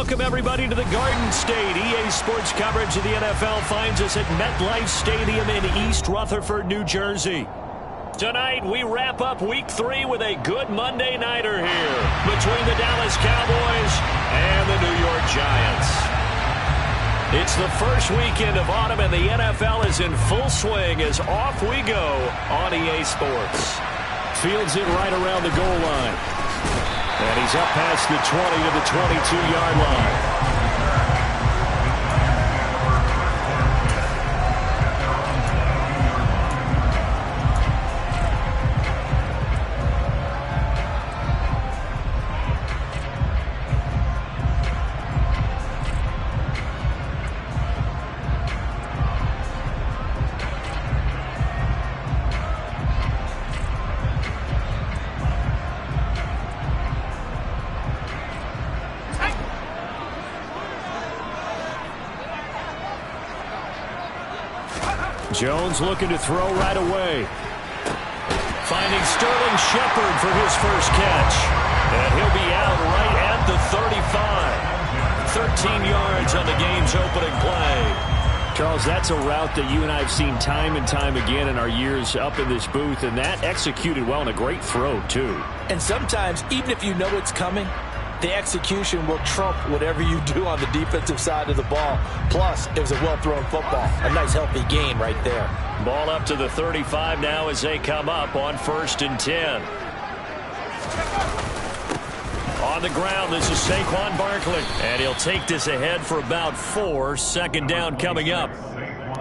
Welcome, everybody, to the Garden State. EA Sports coverage of the NFL finds us at MetLife Stadium in East Rutherford, New Jersey. Tonight, we wrap up Week 3 with a good Monday nighter here between the Dallas Cowboys and the New York Giants. It's the first weekend of autumn, and the NFL is in full swing as off we go on EA Sports. Fields it right around the goal line. And he's up past the 20 to the 22-yard line. Jones looking to throw right away. Finding Sterling Shepard for his first catch. And he'll be out right at the 35. 13 yards on the game's opening play. Charles, that's a route that you and I have seen time and time again in our years up in this booth, and that executed well and a great throw, too. And sometimes, even if you know it's coming, the execution will trump whatever you do on the defensive side of the ball. Plus, it was a well-thrown football. A nice, healthy gain right there. Ball up to the 35 now as they come up on 1st and 10. On the ground, this is Saquon Barkley. And he'll take this ahead for about 4. Second down coming up.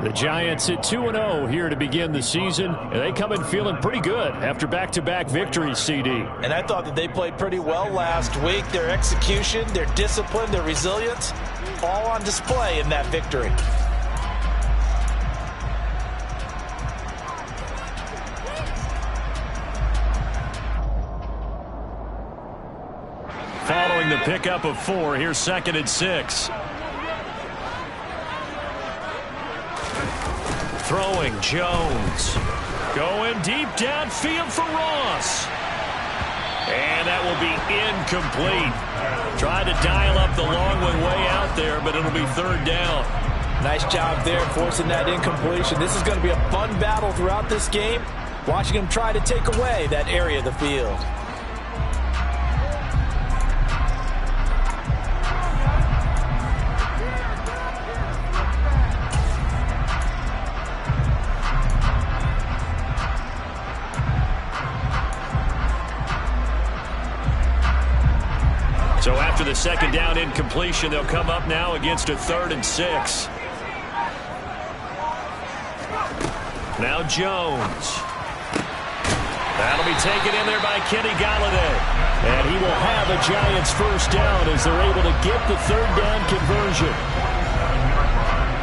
The Giants at 2-0 here to begin the season, and they come in feeling pretty good after back-to-back victories, CD. And I thought that they played pretty well last week. Their execution, their discipline, their resilience, all on display in that victory. Following the pickup of 4, here's 2nd and 6. Throwing, Jones. Going deep downfield for Ross. And that will be incomplete. Tried to dial up the long one way out there, but it'll be 3rd down. Nice job there forcing that incompletion. This is going to be a fun battle throughout this game. Watching him try to take away that area of the field. So after the 2nd down incompletion, they'll come up now against a 3rd and 6. Now Jones. That'll be taken in there by Kenny Golladay. And he will have a Giants first down as they're able to get the 3rd down conversion.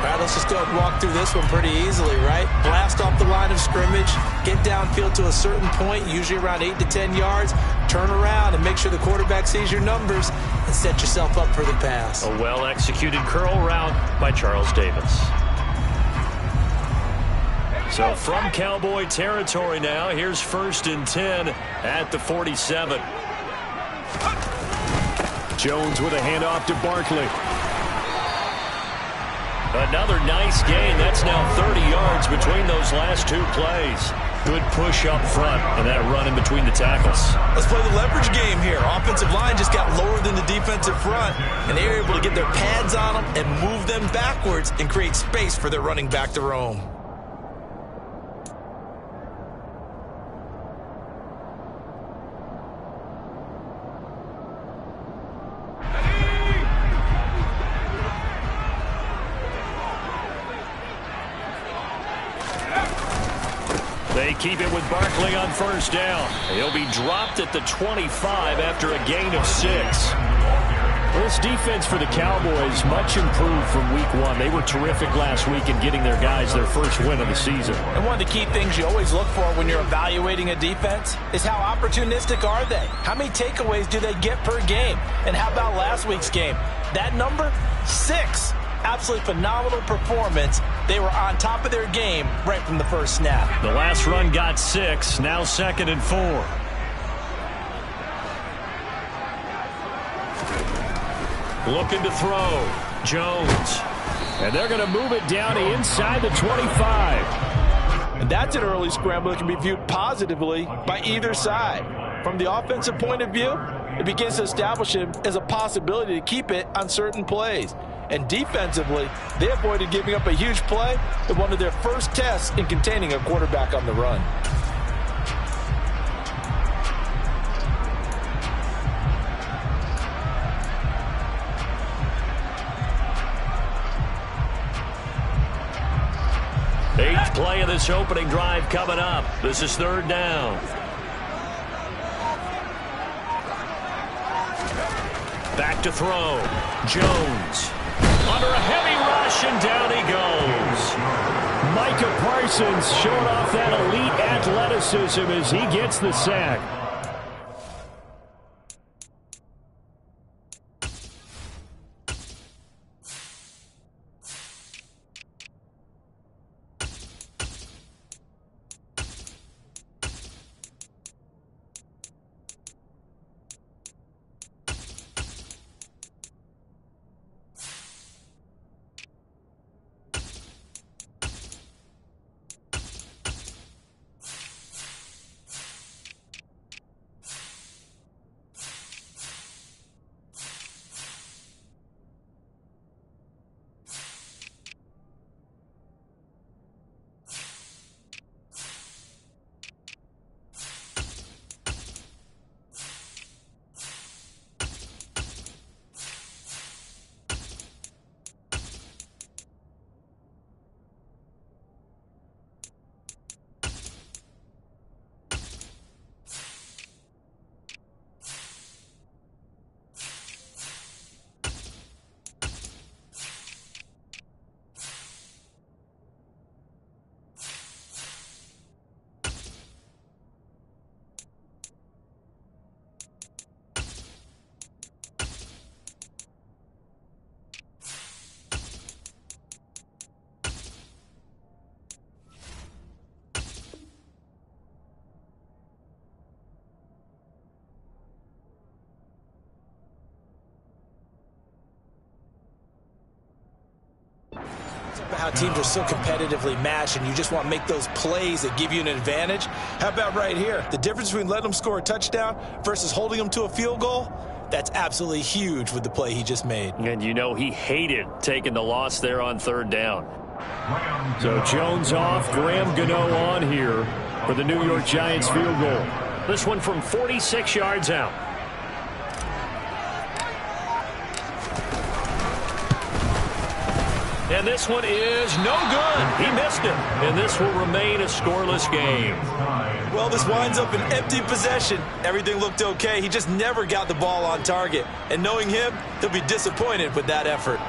All right, let's just go and walk through this one pretty easily, right? Blast off the line of scrimmage, get downfield to a certain point, usually around 8 to 10 yards, turn around and make sure the quarterback sees your numbers and set yourself up for the pass. A well-executed curl route by Charles Davis. So from Cowboy territory now, here's 1st and 10 at the 47. Jones with a handoff to Barkley. Another nice gain. That's now 30 yards between those last 2 plays. Good push up front and that run in between the tackles. Let's play the leverage game here. Offensive line just got lower than the defensive front, and they were able to get their pads on them and move them backwards and create space for their running back to roam. They keep it with Barkley on 1st down. He'll be dropped at the 25 after a gain of 6. This defense for the Cowboys much improved from week 1. They were terrific last week in getting their guys their first win of the season. And one of the key things you always look for when you're evaluating a defense is how opportunistic are they? How many takeaways do they get per game? And how about last week's game? That number, 6. Absolutely phenomenal performance. They were on top of their game right from the first snap. The last run got 6. Now 2nd and 4. Looking to throw. Jones. And they're going to move it down inside the 25. And that's an early scramble that can be viewed positively by either side. From the offensive point of view, it begins to establish him as a possibility to keep it on certain plays. And defensively, they avoided giving up a huge play in one of their first tests in containing a quarterback on the run. Eighth play of this opening drive coming up. This is third down. Back to throw. Jones. Under a heavy rush, and down he goes. Micah Parsons showing off that elite athleticism as he gets the sack. How teams are so competitively matched and you just want to make those plays that give you an advantage. How about right here? The difference between letting them score a touchdown versus holding them to a field goal, that's absolutely huge with the play he just made. And you know he hated taking the loss there on third down. So Jones off, Graham Gano on here for the New York Giants field goal. This one from 46 yards out. And this one is no good. He missed it. And this will remain a scoreless game. Well, this winds up an empty possession. Everything looked okay. He just never got the ball on target. And knowing him, he'll be disappointed with that effort.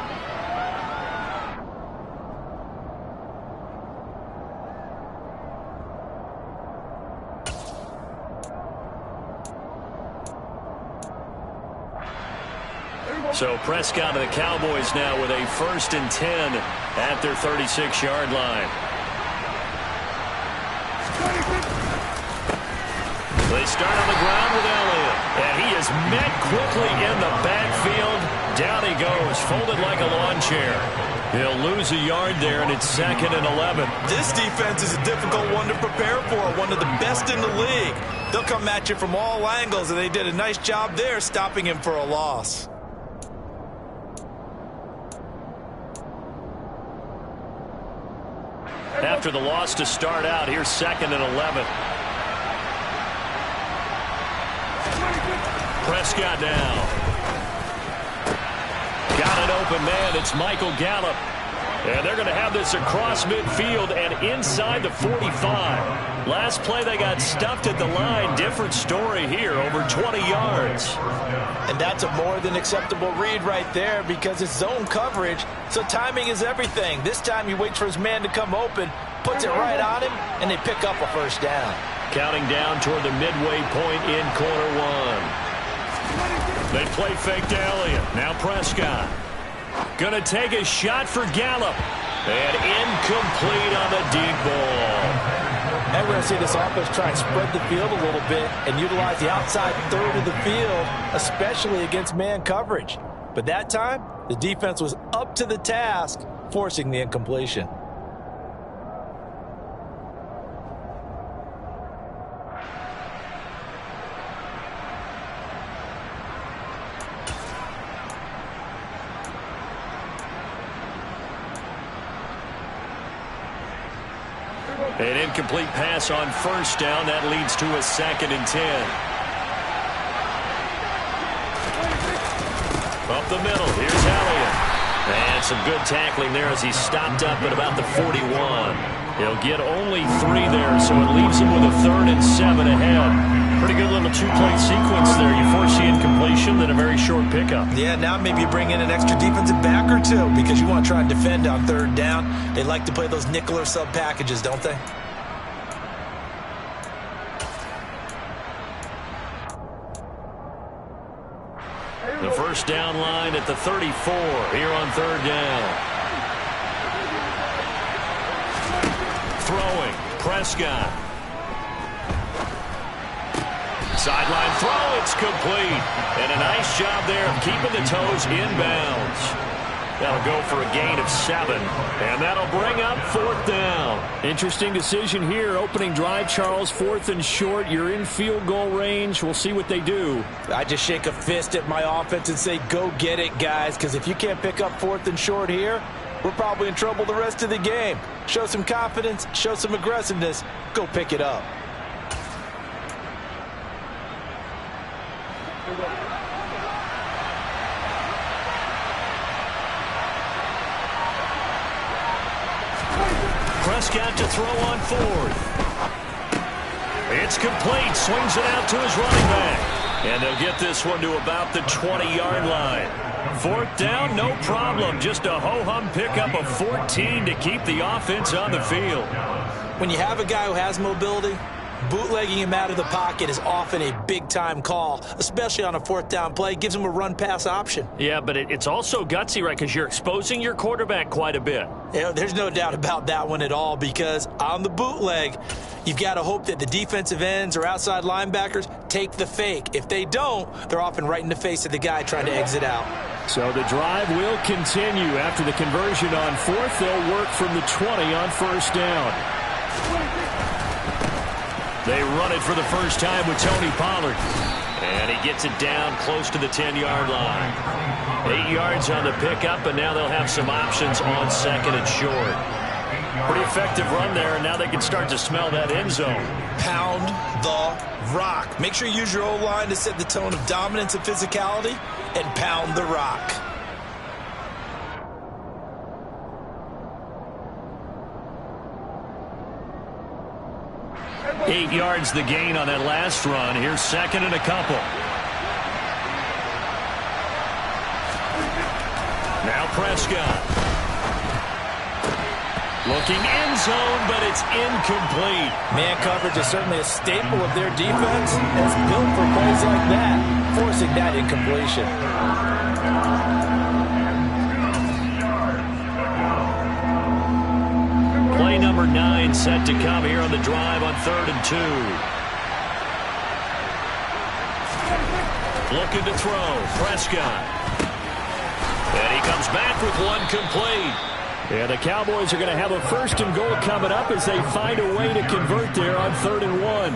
So Prescott of the Cowboys now with a 1st and 10 at their 36-yard line. They start on the ground with Elliott. And he is met quickly in the backfield. Down he goes, folded like a lawn chair. He'll lose a yard there, and it's 2nd and 11. This defense is a difficult one to prepare for, one of the best in the league. They'll come at you from all angles, and they did a nice job there stopping him for a loss. After the loss to start out, here's 2nd and 11. Prescott now. Got an open man. It's Michael Gallup. And they're going to have this across midfield and inside the 45. Last play they got stuffed at the line. Different story here, over 20 yards. And that's a more than acceptable read right there because it's zone coverage, so timing is everything. This time he waits for his man to come open, puts it right on him, and they pick up a first down. Counting down toward the midway point in quarter one. They play fake to Elliott. Now Prescott. Gonna take a shot for Gallup. And incomplete on the deep ball. And we're going to see this offense try and spread the field a little bit and utilize the outside third of the field, especially against man coverage. But that time, the defense was up to the task, forcing the incompletion. An incomplete pass on first down. That leads to a 2nd and 10. Up the middle. Here's Elliott. And some good tackling there as he stopped up at about the 41. He'll get only 3 there, so it leaves him with a 3rd and 7 ahead. Pretty good little 2-play sequence there. You force the incompletion, then a very short pickup. Yeah, now maybe you bring in an extra defensive back or 2 because you want to try and defend on 3rd down. They like to play those nickel or sub packages, don't they? The first down line at the 34 here on 3rd down. Throwing, Prescott. Sideline throw, it's complete. And a nice job there of keeping the toes inbounds. That'll go for a gain of 7. And that'll bring up 4th down. Interesting decision here. Opening drive, Charles. 4th and short. You're in field goal range. We'll see what they do. I just shake a fist at my offense and say, go get it, guys. Because if you can't pick up 4th and short here, we're probably in trouble the rest of the game. Show some confidence. Show some aggressiveness. Go pick it up. Prescott to throw on 4th. It's complete. Swings it out to his running back. And they'll get this one to about the 20-yard line. 4th down, no problem. Just a ho-hum pickup of 14 to keep the offense on the field. When you have a guy who has mobility, bootlegging him out of the pocket is often a big-time call, especially on a 4th down play. It gives him a run-pass option. Yeah, but it's also gutsy, right, because you're exposing your quarterback quite a bit. Yeah, there's no doubt about that one at all, because on the bootleg, you've got to hope that the defensive ends or outside linebackers take the fake. If they don't, they're often right in the face of the guy trying to exit out. So the drive will continue. After the conversion on 4th, they'll work from the 20 on 1st down. They run it for the first time with Tony Pollard. And he gets it down close to the 10-yard line. 8 yards on the pickup, and now they'll have some options on 2nd and short. Pretty effective run there, and now they can start to smell that end zone. Pound the rock. Make sure you use your O-line to set the tone of dominance and physicality, and pound the rock. Eight yards the gain on that last run. Here's 2nd and a couple. Now Prescott. Looking end zone, but it's incomplete. Man coverage is certainly a staple of their defense. It's built for plays like that, forcing that incompletion. Play number 9 set to come here on the drive on 3rd and 2. Looking to throw. Prescott. And he comes back with one complete. Yeah, the Cowboys are going to have a 1st and goal coming up as they find a way to convert there on 3rd and 1.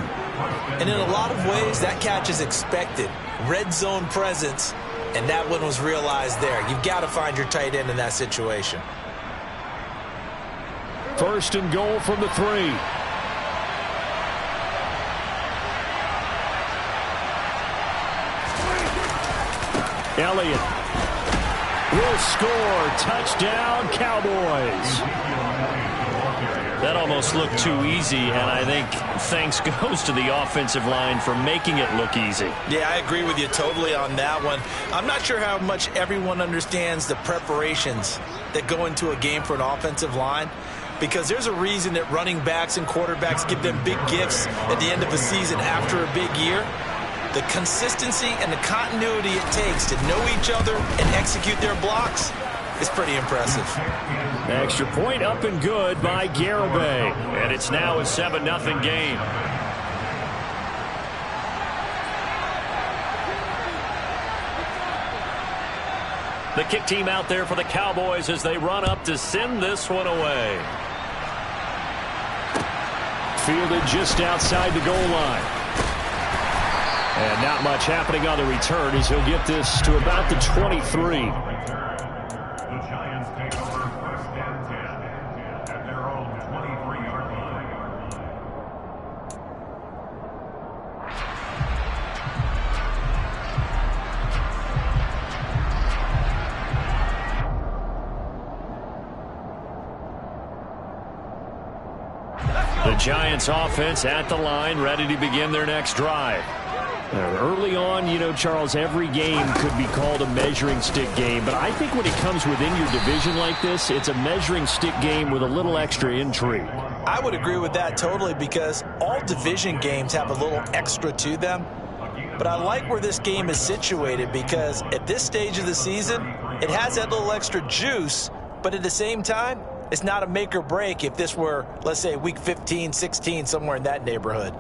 And in a lot of ways, that catch is expected. Red zone presence, and that one was realized there. You've got to find your tight end in that situation. 1st and goal from the 3. Elliott will score. Touchdown, Cowboys. That almost looked too easy, and I think thanks goes to the offensive line for making it look easy. Yeah, I agree with you totally on that one. I'm not sure how much everyone understands the preparations that go into a game for an offensive line, because there's a reason that running backs and quarterbacks give them big gifts at the end of a season after a big year. The consistency and the continuity it takes to know each other and execute their blocks is pretty impressive. Extra point up and good by Garibay. And it's now a 7-0 game. The kick team out there for the Cowboys as they run up to send this one away. Fielded just outside the goal line. And not much happening on the return as he'll get this to about the 23. The Giants offense at the line, ready to begin their next drive. Early on, you know, Charles, every game could be called a measuring stick game, but I think when it comes within your division like this, it's a measuring stick game with a little extra intrigue. I would agree with that totally, because all division games have a little extra to them. But I like where this game is situated because at this stage of the season, it has that little extra juice, but at the same time, it's not a make or break if this were, let's say, week 15, 16, somewhere in that neighborhood.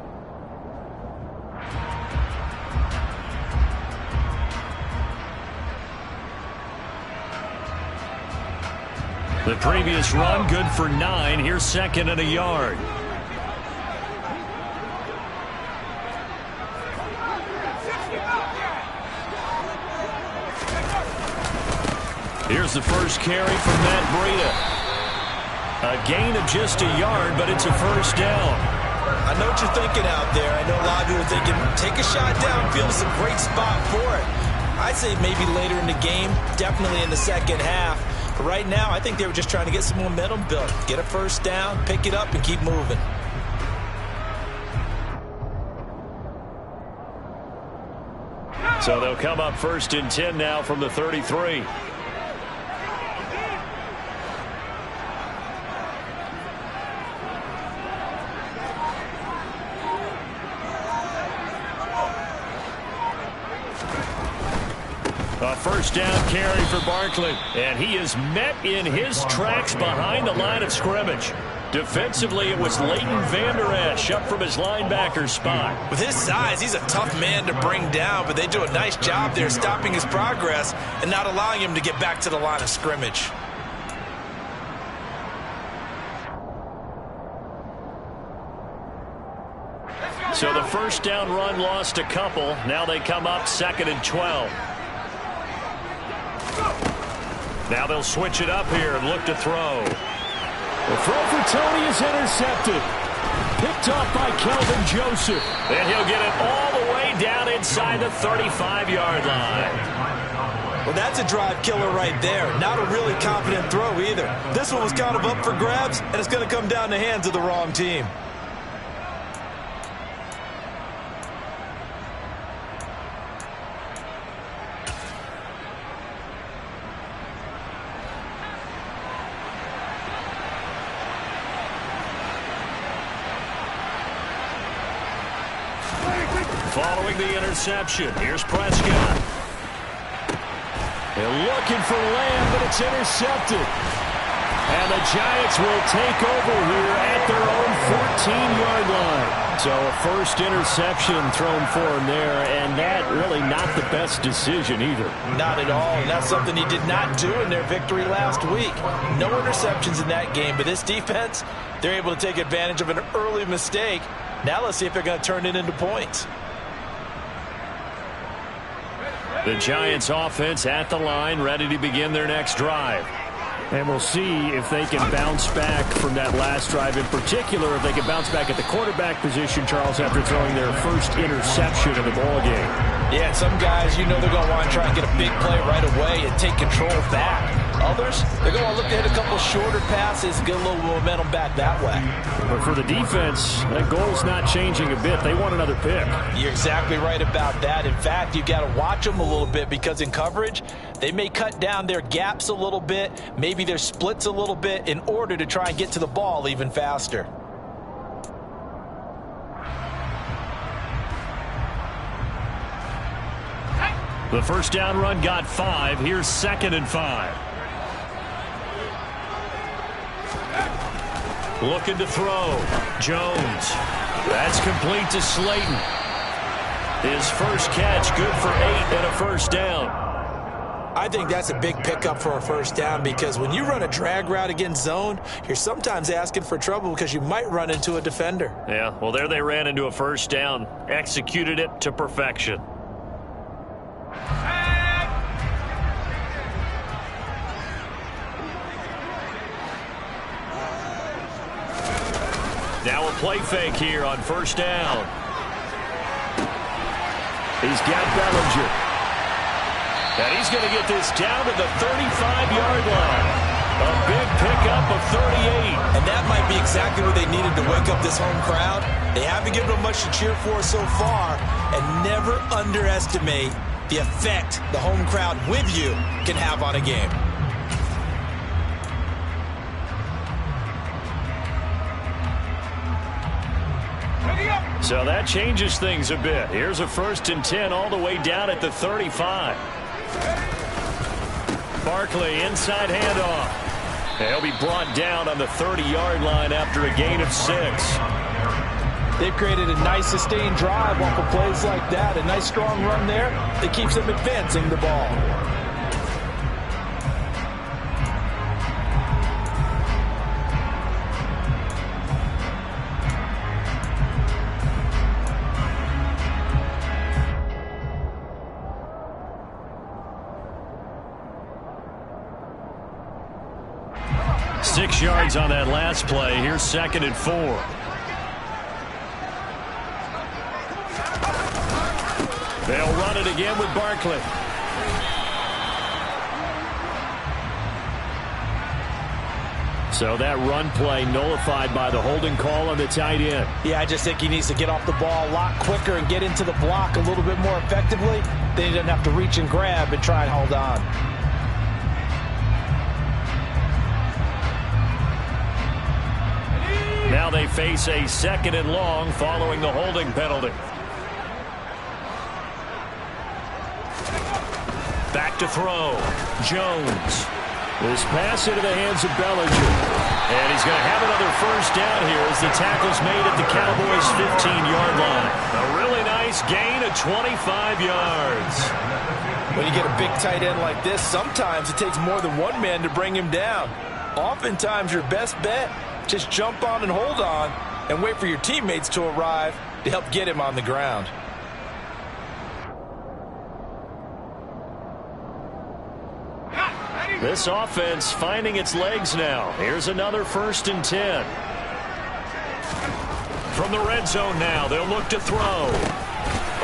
The previous run, good for 9. Here's second and a yard. Here's the first carry from Matt Breida. A gain of just a yard, but it's a first down. I know what you're thinking out there. I know a lot of you are thinking, take a shot downfield. It's a great spot for it. I'd say maybe later in the game, definitely in the second half. But right now, I think they were just trying to get some momentum built. Get a first down, pick it up, and keep moving. So they'll come up first and 10 now from the 33. A first down carry for Barkley, and he is met in his tracks behind the line of scrimmage. Defensively, it was Leighton Vander Esch up from his linebacker spot. With his size, he's a tough man to bring down, but they do a nice job there stopping his progress and not allowing him to get back to the line of scrimmage. So the first down run lost a couple. Now they come up second and 12. Now they'll switch it up here and look to throw. The throw for Tony is intercepted. Picked off by Kelvin Joseph. And he'll get it all the way down inside the 35-yard line. Well, that's a drive killer right there. Not a really confident throw either. This one was kind of up for grabs, and it's going to come down the hands of the wrong team. Following the interception, here's Prescott. They're looking for Lamb, but it's intercepted. And the Giants will take over here at their own 14-yard line. So a first interception thrown for him there, and that really not the best decision either. Not at all, and that's something he did not do in their victory last week. No interceptions in that game, but this defense, they're able to take advantage of an early mistake. Now let's see if they're going to turn it into points. The Giants offense at the line, ready to begin their next drive. And we'll see if they can bounce back from that last drive. In particular, if they can bounce back at the quarterback position, Charles, after throwing their first interception of the ballgame. Yeah, some guys, you know they're going to want to try and get a big play right away and take control back. Others, they're going to look to hit a couple shorter passes and get a little momentum back that way. But for the defense, that goal's not changing a bit. They want another pick. You're exactly right about that. In fact, you've got to watch them a little bit because in coverage, they may cut down their gaps a little bit, maybe their splits a little bit in order to try and get to the ball even faster. The first down run got 5. Here's second and 5. Looking to throw. Jones. That's complete to Slayton. His first catch, good for 8 and a first down. I think that's a big pickup for a first down because when you run a drag route against zone, you're sometimes asking for trouble because you might run into a defender. Yeah, well, there they ran into a first down, executed it to perfection. Now a play fake here on first down. He's got Bellinger. And he's going to get this down to the 35-yard line. A big pickup of 38. And that might be exactly what they needed to wake up this home crowd. They haven't given them much to cheer for so far. And never underestimate the effect the home crowd with you can have on a game. So that changes things a bit. Here's a 1st and 10 all the way down at the 35. Barkley inside handoff. He'll be brought down on the 30-yard line after a gain of 6. They've created a nice sustained drive off of plays like that. A nice strong run there that keeps them advancing the ball. Six yards on that last play. Here's 2nd and 4. They'll run it again with Barkley. So that run play nullified by the holding call on the tight end. Yeah, I just think he needs to get off the ball a lot quicker and get into the block a little bit more effectively. Then he doesn't have to reach and grab and try and hold on. Now they face a 2nd and long following the holding penalty. Back to throw. Jones. This pass into the hands of Bellinger. And he's going to have another first down here as the tackle's made at the Cowboys' 15-yard line. A really nice gain of 25 yards. When you get a big tight end like this, sometimes it takes more than one man to bring him down. Oftentimes your best bet, just jump on and hold on and wait for your teammates to arrive to help get him on the ground. This offense finding its legs now. Here's another 1st and 10. From the red zone now, they'll look to throw.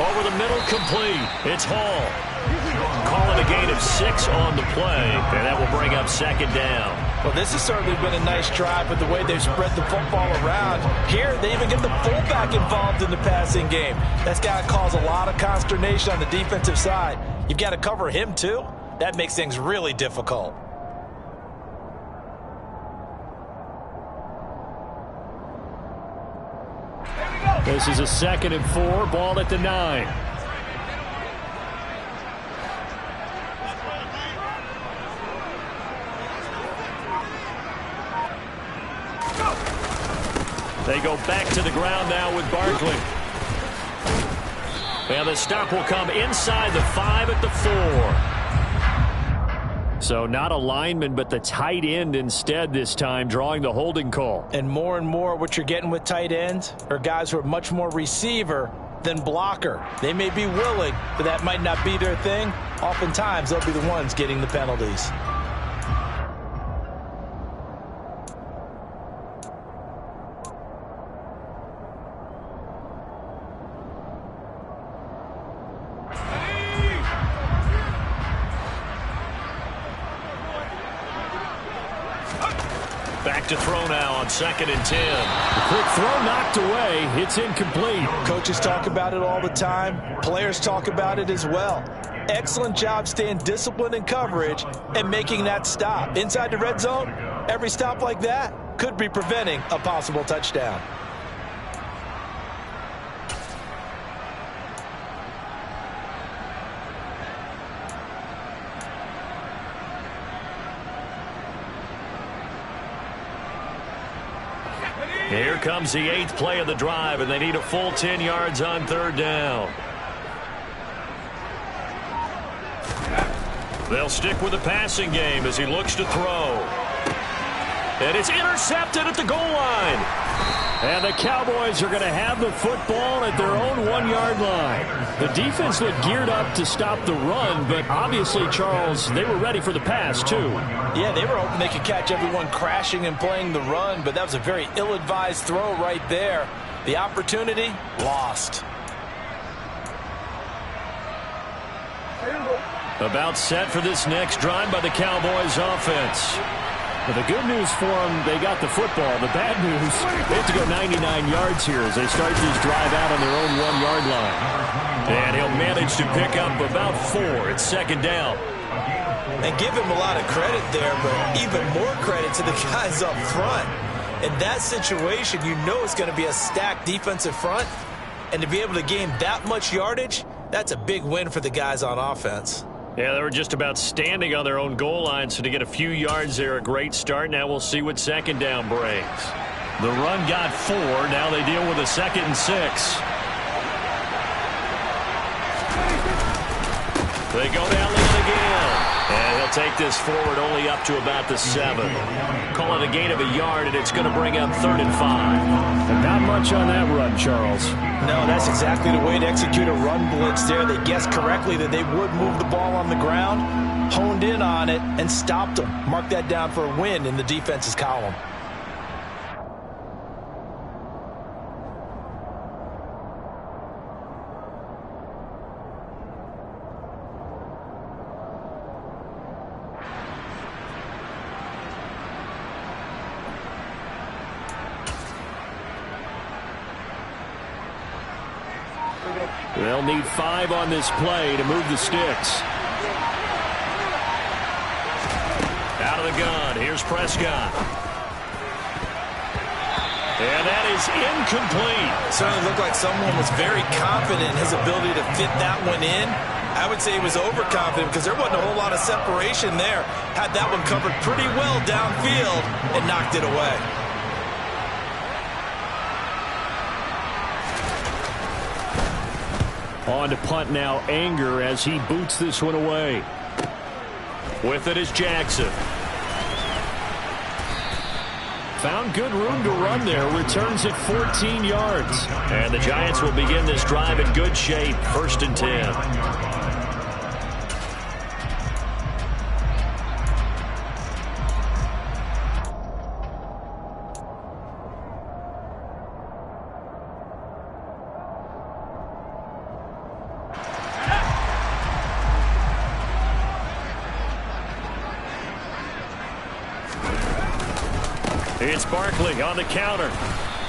Over the middle, complete. It's Hall. Calling a gain of 6 on the play, and that will bring up 2nd down. Well, this has certainly been a nice drive with the way they've spread the football around. Here, they even get the fullback involved in the passing game. That's got to cause a lot of consternation on the defensive side. You've got to cover him, too. That makes things really difficult. This is a 2nd and 4, ball at the 9. They go back to the ground now with Barkley. And the stop will come inside the 5 at the 4. So not a lineman, but the tight end instead this time, drawing the holding call. And more what you're getting with tight ends are guys who are much more receiver than blocker. They may be willing, but that might not be their thing. Oftentimes, they'll be the ones getting the penalties. Back to throw now on 2nd and 10. The quick throw knocked away. It's incomplete. Coaches talk about it all the time. Players talk about it as well. Excellent job staying disciplined in coverage and making that stop. Inside the red zone, every stop like that could be preventing a possible touchdown. Here comes the 8th play of the drive, and they need a full 10 yards on 3rd down. They'll stick with the passing game as he looks to throw. And it's intercepted at the goal line. And the Cowboys are going to have the football at their own 1-yard line. The defense looked geared up to stop the run, but obviously, Charles, they were ready for the pass, too. Yeah, they were hoping they could catch everyone crashing and playing the run, but that was a very ill-advised throw right there. The opportunity, lost. About set for this next drive by the Cowboys offense. Well, the good news for them, they got the football. The bad news, they have to go 99 yards here as they start this drive out on their own 1-yard line. And he'll manage to pick up about 4. It's second down. And give him a lot of credit there, but even more credit to the guys up front. In that situation, you know it's going to be a stacked defensive front. And to be able to gain that much yardage, that's a big win for the guys on offense. Yeah, they were just about standing on their own goal line, so to get a few yards there, a great start. Now we'll see what second down brings. The run got 4. Now they deal with a 2nd and 6. They go down late again. And he'll take this forward only up to about the 7. Call it a gain of a yard, and it's going to bring up 3rd and 5. And not much on that run, Charles. No, that's exactly the way to execute a run blitz there. They guessed correctly that they would move the ball on the ground, honed in on it, and stopped them. Mark that down for a win in the defense's column. They'll need 5 on this play to move the sticks. Out of the gun. Here's Prescott. And that is incomplete. Certainly looked like someone was very confident in his ability to fit that one in. I would say he was overconfident because there wasn't a whole lot of separation there. Had that one covered pretty well downfield and knocked it away. On to punt now, Anger, as he boots this one away. With it is Jackson. Found good room to run there. Returns it 14 yards. And the Giants will begin this drive in good shape. 1st and 10. It's Barkley on the counter.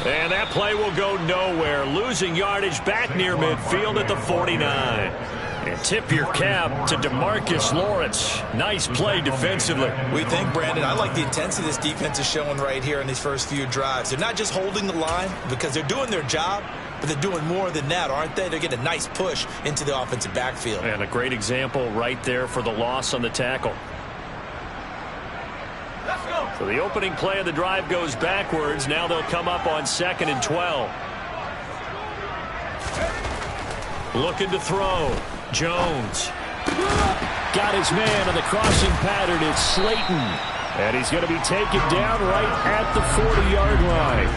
And that play will go nowhere. Losing yardage back near midfield at the 49. And tip your cap to DeMarcus Lawrence. Nice play defensively. We think, Brandon, I like the intensity this defense is showing right here in these first few drives. They're not just holding the line because they're doing their job, but they're doing more than that, aren't they? They're getting a nice push into the offensive backfield. And a great example right there for the loss on the tackle. So the opening play of the drive goes backwards. Now they'll come up on 2nd and 12. Looking to throw. Jones. Got his man on the crossing pattern. It's Slayton. And he's going to be taken down right at the 40-yard line.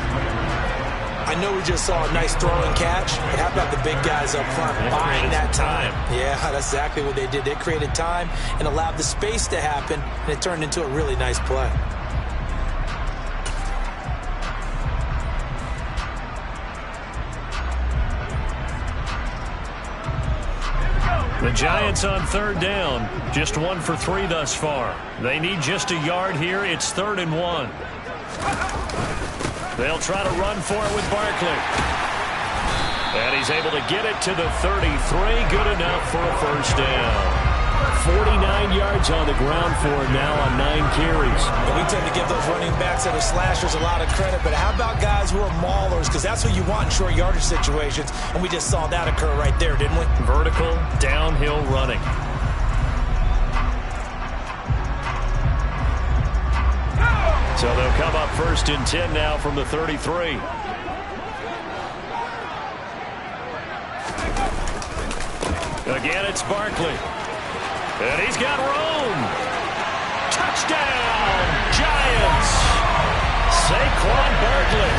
I know we just saw a nice throw and catch, but how about the big guys up front buying that time? Yeah, that's exactly what they did. They created time and allowed the space to happen, and it turned into a really nice play. The Giants on 3rd down. Just 1 for 3 thus far. They need just a yard here. It's 3rd and 1. They'll try to run for it with Barkley. And he's able to get it to the 33. Good enough for a 1st down. 49 yards on the ground for him now on 9 carries. And we tend to give those running backs that are slashers a lot of credit, but how about guys who are maulers? Because that's what you want in short yardage situations, and we just saw that occur right there, didn't we? Vertical, downhill running. So they'll come up 1st and 10 now from the 33. Again, it's Barkley. And he's got room. Touchdown, Giants. Saquon Barkley,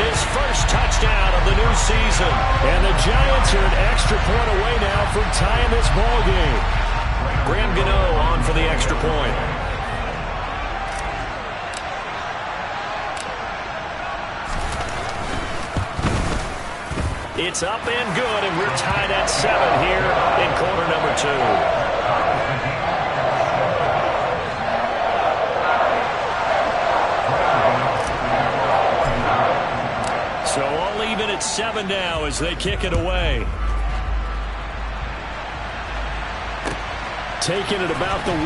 his first touchdown of the new season. And the Giants are an extra point away now from tying this ball game. Graham Gano on for the extra point. It's up and good, and we're tied at 7 here in quarter number 2. So all even at 7 now as they kick it away. Taking it about the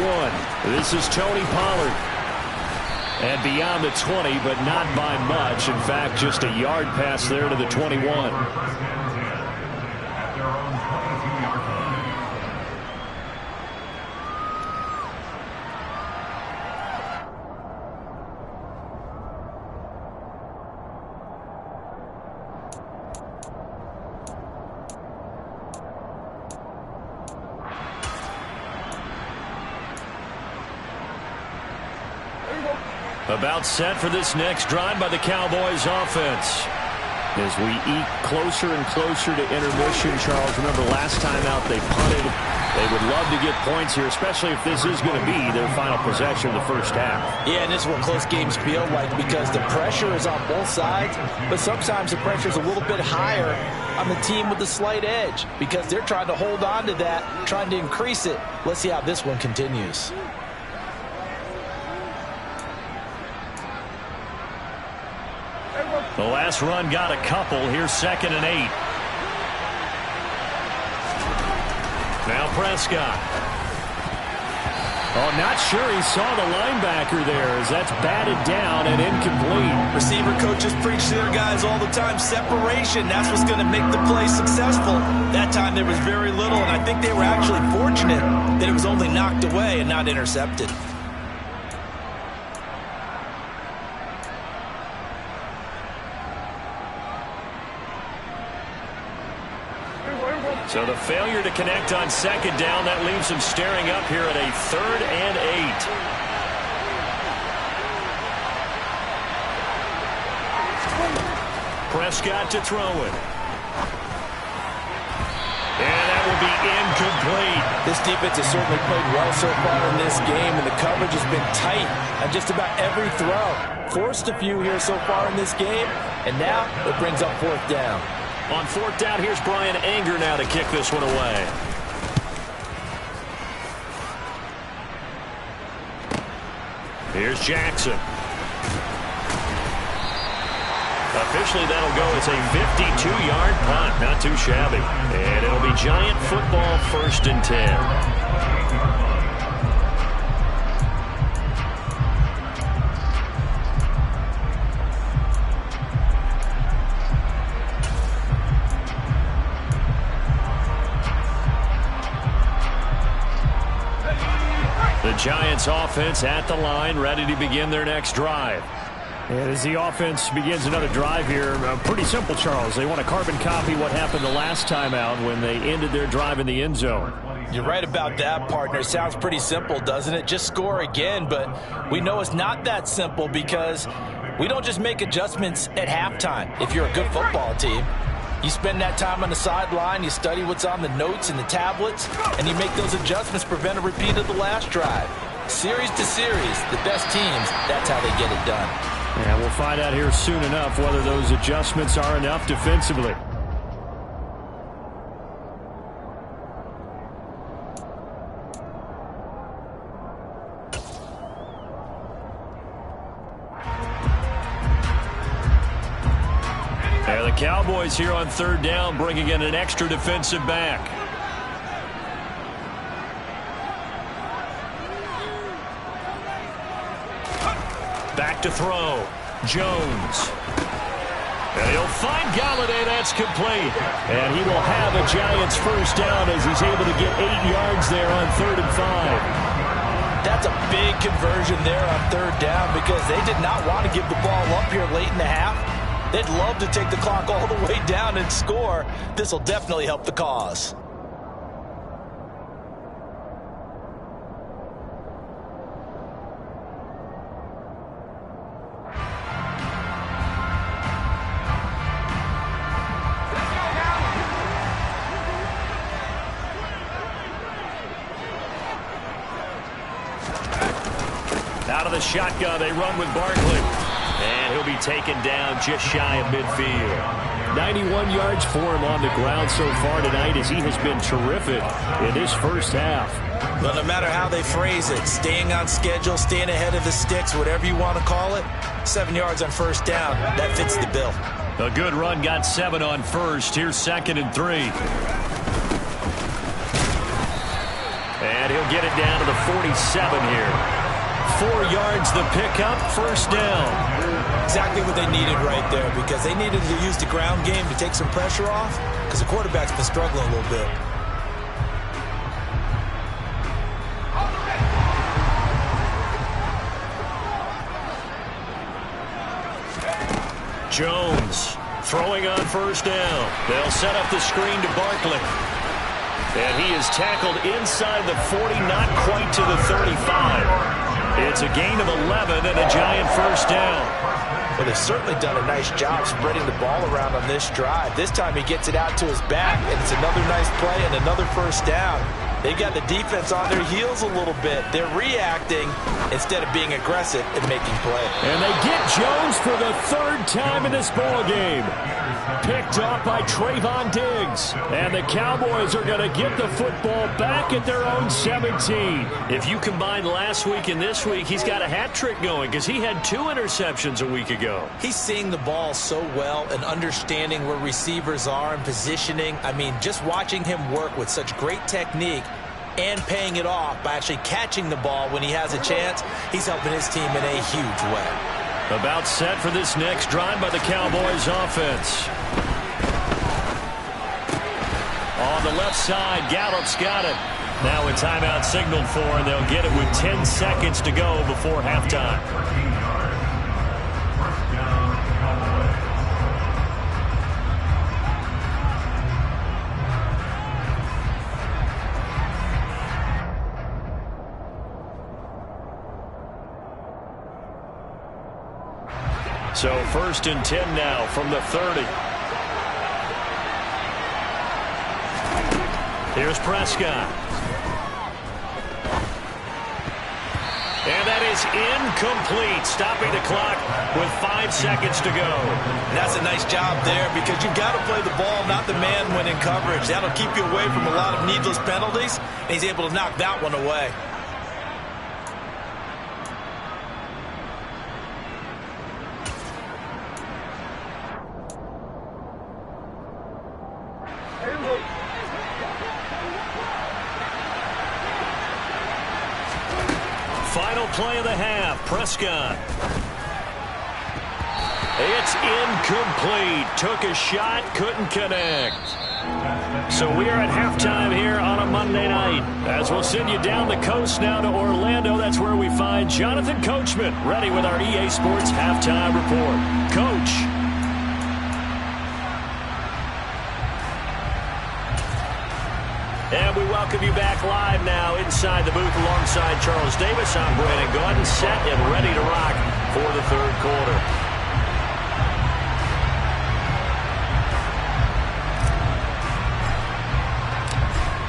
1. This is Tony Pollard. And beyond the 20, but not by much. In fact, just a yard pass there to the 21. About set for this next drive by the Cowboys offense. As we eat closer and closer to intermission, Charles, remember last time out they punted. They would love to get points here, especially if this is going to be their final possession of the first half. Yeah, and this is what close games feel like because the pressure is on both sides, but sometimes the pressure is a little bit higher on the team with the slight edge because they're trying to hold on to that, trying to increase it. Let's see how this one continues. The last run got a couple. Here's 2nd and 8. Now Prescott. Oh, not sure he saw the linebacker there as that's batted down and incomplete. Receiver coaches preach to their guys all the time. Separation, that's what's going to make the play successful. That time there was very little, and I think they were actually fortunate that it was only knocked away and not intercepted. So the failure to connect on 2nd down, that leaves him staring up here at a 3rd and 8. Prescott to throw it. And that will be incomplete. This defense has certainly played well so far in this game, and the coverage has been tight on just about every throw. Forced a few here so far in this game, and now it brings up 4th down. On 4th down, here's Brian Anger now to kick this one away. Here's Jackson. Officially, that'll go as a 52-yard punt. Not too shabby. And it'll be Giant football 1st and 10. The Giants offense at the line, ready to begin their next drive. And as the offense begins another drive here, pretty simple, Charles. They want to carbon copy what happened the last time out when they ended their drive in the end zone. You're right about that, partner. Sounds pretty simple, doesn't it? Just score again, but we know it's not that simple because we don't just make adjustments at halftime. If you're a good football team, you spend that time on the sideline, you study what's on the notes and the tablets, and you make those adjustments, prevent a repeat of the last drive. Series to series, the best teams, that's how they get it done. And we'll find out here soon enough whether those adjustments are enough defensively. And the Cowboys here on 3rd down, bringing in an extra defensive back. Back to throw. Jones. And he'll find Galladay. That's complete. And he will have a Giants 1st down as he's able to get 8 yards there on 3rd and 5. That's a big conversion there on 3rd down because they did not want to give the ball up here late in the half. They'd love to take the clock all the way down and score. This will definitely help the cause. Out of the shotgun, they run with Barkley. And he'll be taken down just shy of midfield. 91 yards for him on the ground so far tonight as he has been terrific in this first half. But no matter how they phrase it, staying on schedule, staying ahead of the sticks, whatever you want to call it, 7 yards on first down, that fits the bill. A good run got 7 on first. Here's 2nd and 3. And he'll get it down to the 47 here. 4 yards the pickup, first down. Exactly what they needed right there, because they needed to use the ground game to take some pressure off, because the quarterback's been struggling a little bit. Jones throwing on first down. They'll set up the screen to Barkley. And he is tackled inside the 40, not quite to the 35. It's a gain of 11 and a Giant first down. Well, they've certainly done a nice job spreading the ball around on this drive. This time he gets it out to his back, and it's another nice play and another first down. They got the defense on their heels a little bit. They're reacting instead of being aggressive and making plays. And they get Jones for the 3rd time in this ball game. Picked off by Trayvon Diggs. And the Cowboys are going to get the football back at their own 17. If you combine last week and this week, he's got a hat trick going because he had 2 interceptions a week ago. He's seeing the ball so well and understanding where receivers are and positioning. I mean, just watching him work with such great technique and paying it off by actually catching the ball when he has a chance, he's helping his team in a huge way. About set for this next drive by the Cowboys offense. On the left side, Gallup's got it. Now a timeout signaled for, and they'll get it with 10 seconds to go before halftime. So 1st and 10 now from the 30. Here's Prescott. And that is incomplete, stopping the clock with 5 seconds to go. And that's a nice job there, because you've got to play the ball, not the man when in coverage. That'll keep you away from a lot of needless penalties, and he's able to knock that one away. Final play of the half, Prescott. It's incomplete. Took a shot, couldn't connect. So we are at halftime here on a Monday night. As we'll send you down the coast now to Orlando, that's where we find Jonathan Coachman, ready with our EA Sports halftime report. Coach. And we welcome you back live now inside the booth alongside Charles Davis. I'm Brandon Gaudin, set and ready to rock for the 3rd quarter.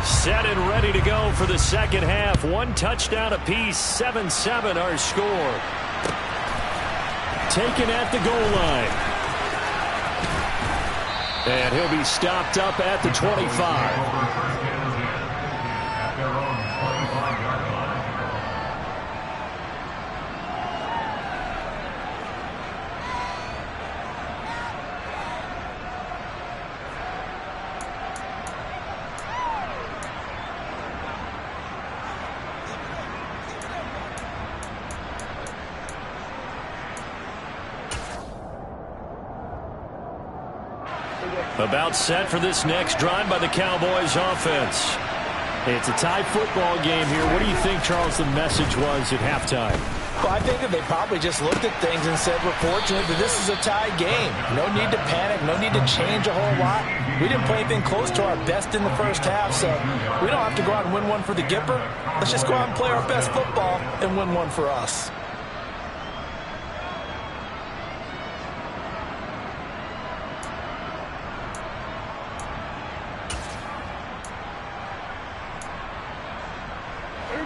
Set and ready to go for the 2nd half. 1 touchdown apiece, 7-7 our score. Taken at the goal line. And he'll be stopped up at the 25. About set for this next drive by the Cowboys offense. It's a tie football game here. What do you think, Charles, the message was at halftime? Well, I think that they probably just looked at things and said, we're fortunate that this is a tie game. No need to panic. No need to change a whole lot. We didn't play anything close to our best in the first half, so we don't have to go out and win one for the Gipper. Let's just go out and play our best football and win one for us.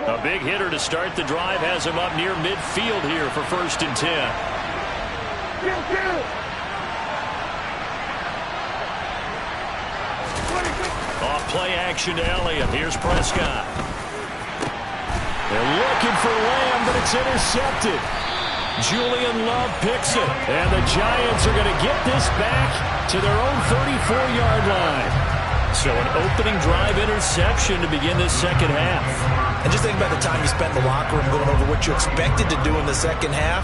A big hitter to start the drive has him up near midfield here for 1st and 10. Off play action to Elliott. Here's Prescott. They're looking for Lamb, but it's intercepted. Julian Love picks it. And the Giants are going to get this back to their own 34-yard line. So an opening drive interception to begin this second half. And just think about the time you spent in the locker room going over what you expected to do in the second half.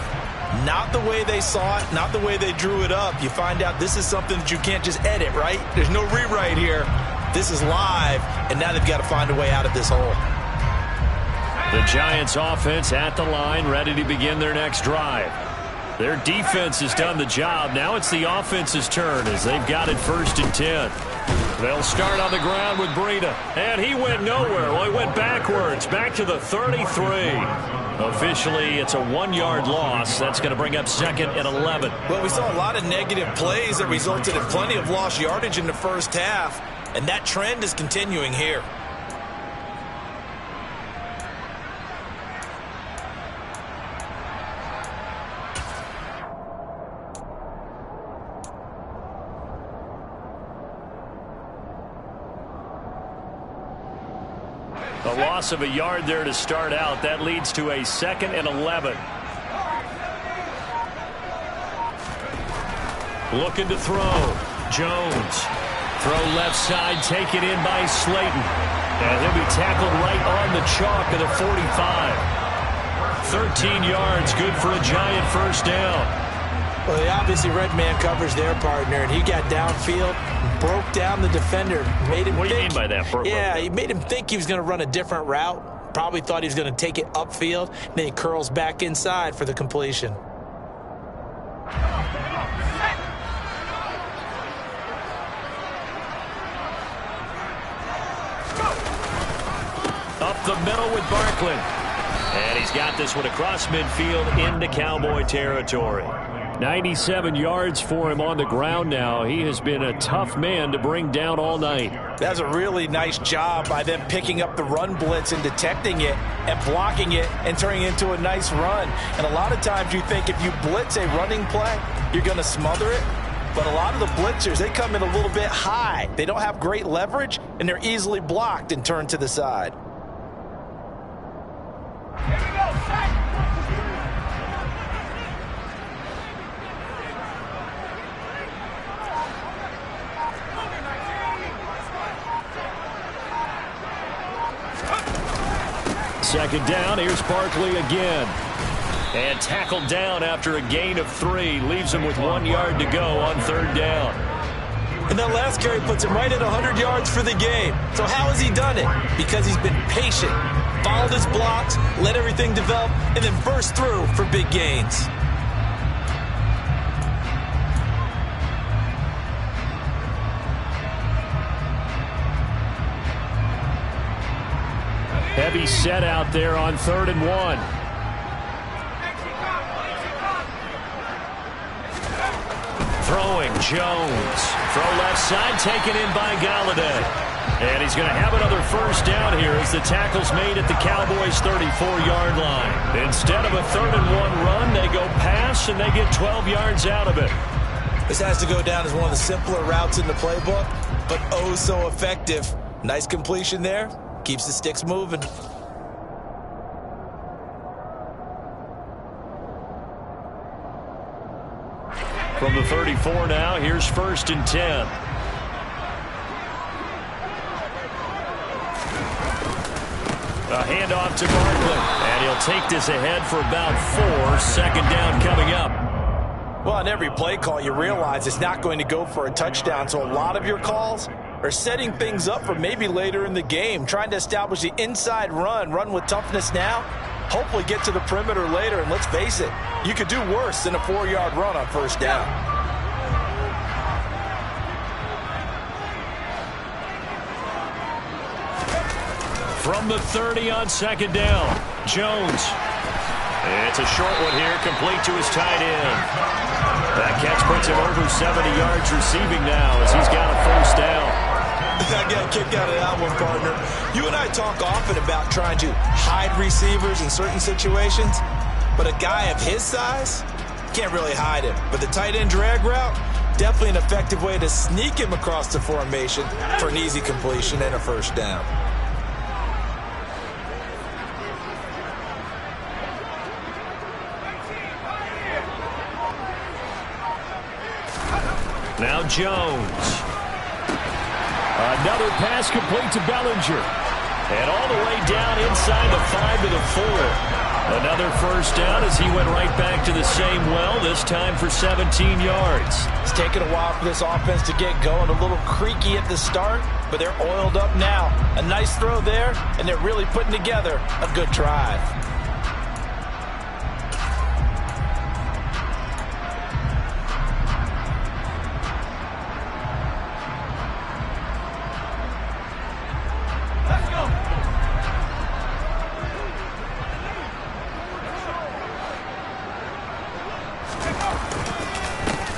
Not the way they saw it, not the way they drew it up. You find out this is something that you can't just edit, right? There's no rewrite here. This is live, and now they've got to find a way out of this hole. The Giants offense at the line, ready to begin their next drive. Their defense has done the job. Now it's the offense's turn as they've got it 1st and 10. They'll start on the ground with Breida. And he went nowhere. Well, he went backwards, back to the 33. Officially, it's a 1-yard loss. That's going to bring up 2nd and 11. Well, we saw a lot of negative plays that resulted in plenty of lost yardage in the first half. And that trend is continuing here. A loss of a yard there to start out. That leads to a 2nd and 11. Looking to throw. Jones. Throw left side, taken in by Slayton. And he'll be tackled right on the chalk of the 45. 13 yards, good for a Giant 1st down. Well, they obviously read man coverage their partner, and he got downfield, broke down the defender, made him What do you think, mean by that? Yeah, he made him think he was going to run a different route. Probably thought he was going to take it upfield, and then he curls back inside for the completion. Up the middle with Barkley. And he's got this one across midfield into Cowboy territory. 97 yards for him on the ground now. He has been a tough man to bring down all night. That's a really nice job by them picking up the run blitz and detecting it and blocking it and turning it into a nice run. And a lot of times you think if you blitz a running play, you're going to smother it. But a lot of the blitzers, they come in a little bit high. They don't have great leverage, and they're easily blocked and turned to the side. Second down, here's Barkley again. And tackled down after a gain of 3. Leaves him with 1 yard to go on 3rd down. And that last carry puts him right at 100 yards for the game. So how has he done it? Because he's been patient, followed his blocks, let everything develop, and then burst through for big gains. Heavy set out there on 3rd and 1. Throwing Jones. Throw left side, taken in by Galladay. And he's going to have another 1st down here as the tackle's made at the Cowboys' 34-yard line. Instead of a 3rd and 1 run, they go pass and they get 12 yards out of it. This has to go down as one of the simpler routes in the playbook, but oh so effective. Nice completion there. Keeps the sticks moving. From the 34 now, here's 1st and 10. A handoff to Barkley. And he'll take this ahead for about 4. Second down coming up. Well, on every play call, you realize it's not going to go for a touchdown. So a lot of your calls are setting things up for maybe later in the game, trying to establish the inside run with toughness now, hopefully get to the perimeter later. And let's face it, you could do worse than a 4-yard run on 1st down. From the 30 on 2nd down, Jones. It's a short one here, complete to his tight end. That catch puts him over 70 yards receiving now as he's got a 1st down. Again, good kick out of that one, partner. You and I talk often about trying to hide receivers in certain situations, but a guy of his size can't really hide him. But the tight end drag route, definitely an effective way to sneak him across the formation for an easy completion and a first down. Now Jones. Another pass complete to Bellinger. And all the way down inside the 5 to the 4. Another first down as he went right back to the same well, this time for 17 yards. It's taken a while for this offense to get going. A little creaky at the start, but they're oiled up now. A nice throw there, and they're really putting together a good drive.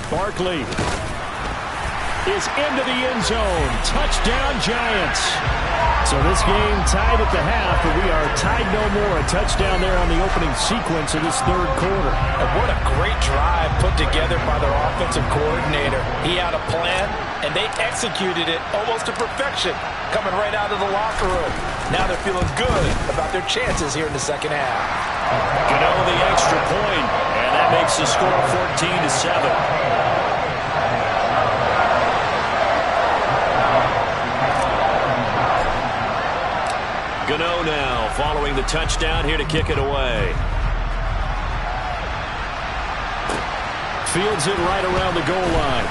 Barkley is into the end zone. Touchdown, Giants. So this game tied at the half, but we are tied no more. A touchdown there on the opening sequence of this third quarter. And what a great drive put together by their offensive coordinator. He had a plan, and they executed it almost to perfection, coming right out of the locker room. Now they're feeling good about their chances here in the second half. Gano the extra point, and that makes the score 14-7. Gano now following the touchdown here to kick it away. Fields it right around the goal line.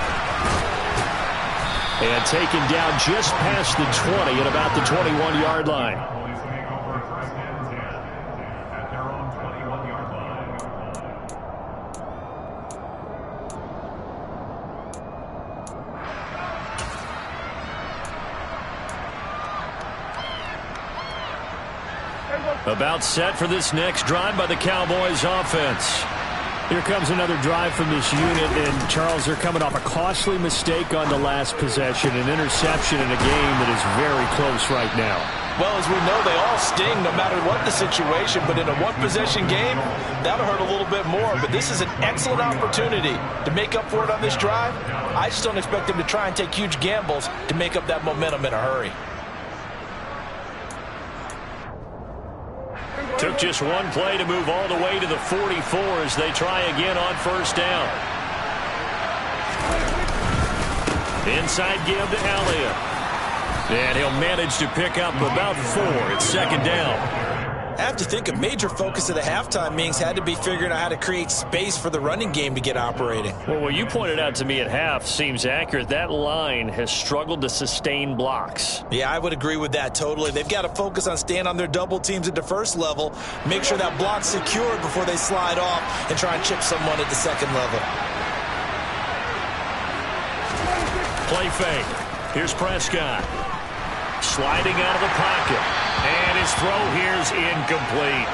And taken down just past the 20 at about the 21-yard line. About set for this next drive by the Cowboys offense. Here comes another drive from this unit, and Charles, they're coming off a costly mistake on the last possession, an interception in a game that is very close right now. Well, as we know, they all sting no matter what the situation, but in a one-possession game, that'll hurt a little bit more. But this is an excellent opportunity to make up for it on this drive. I just don't expect them to try and take huge gambles to make up that momentum in a hurry. Took just one play to move all the way to the 44 as they try again on first down. Inside give to Elliott. And he'll manage to pick up about 4. It's second down. I have to think a major focus of the halftime meetings had to be figuring out how to create space for the running game to get operating. Well, what you pointed out to me at half seems accurate. That line has struggled to sustain blocks. Yeah, I would agree with that totally. They've got to focus on staying on their double teams at the first level, make sure that block's secured before they slide off and try and chip someone at the second level. Play fake. Here's Prescott. Sliding out of the pocket. And his throw here's incomplete.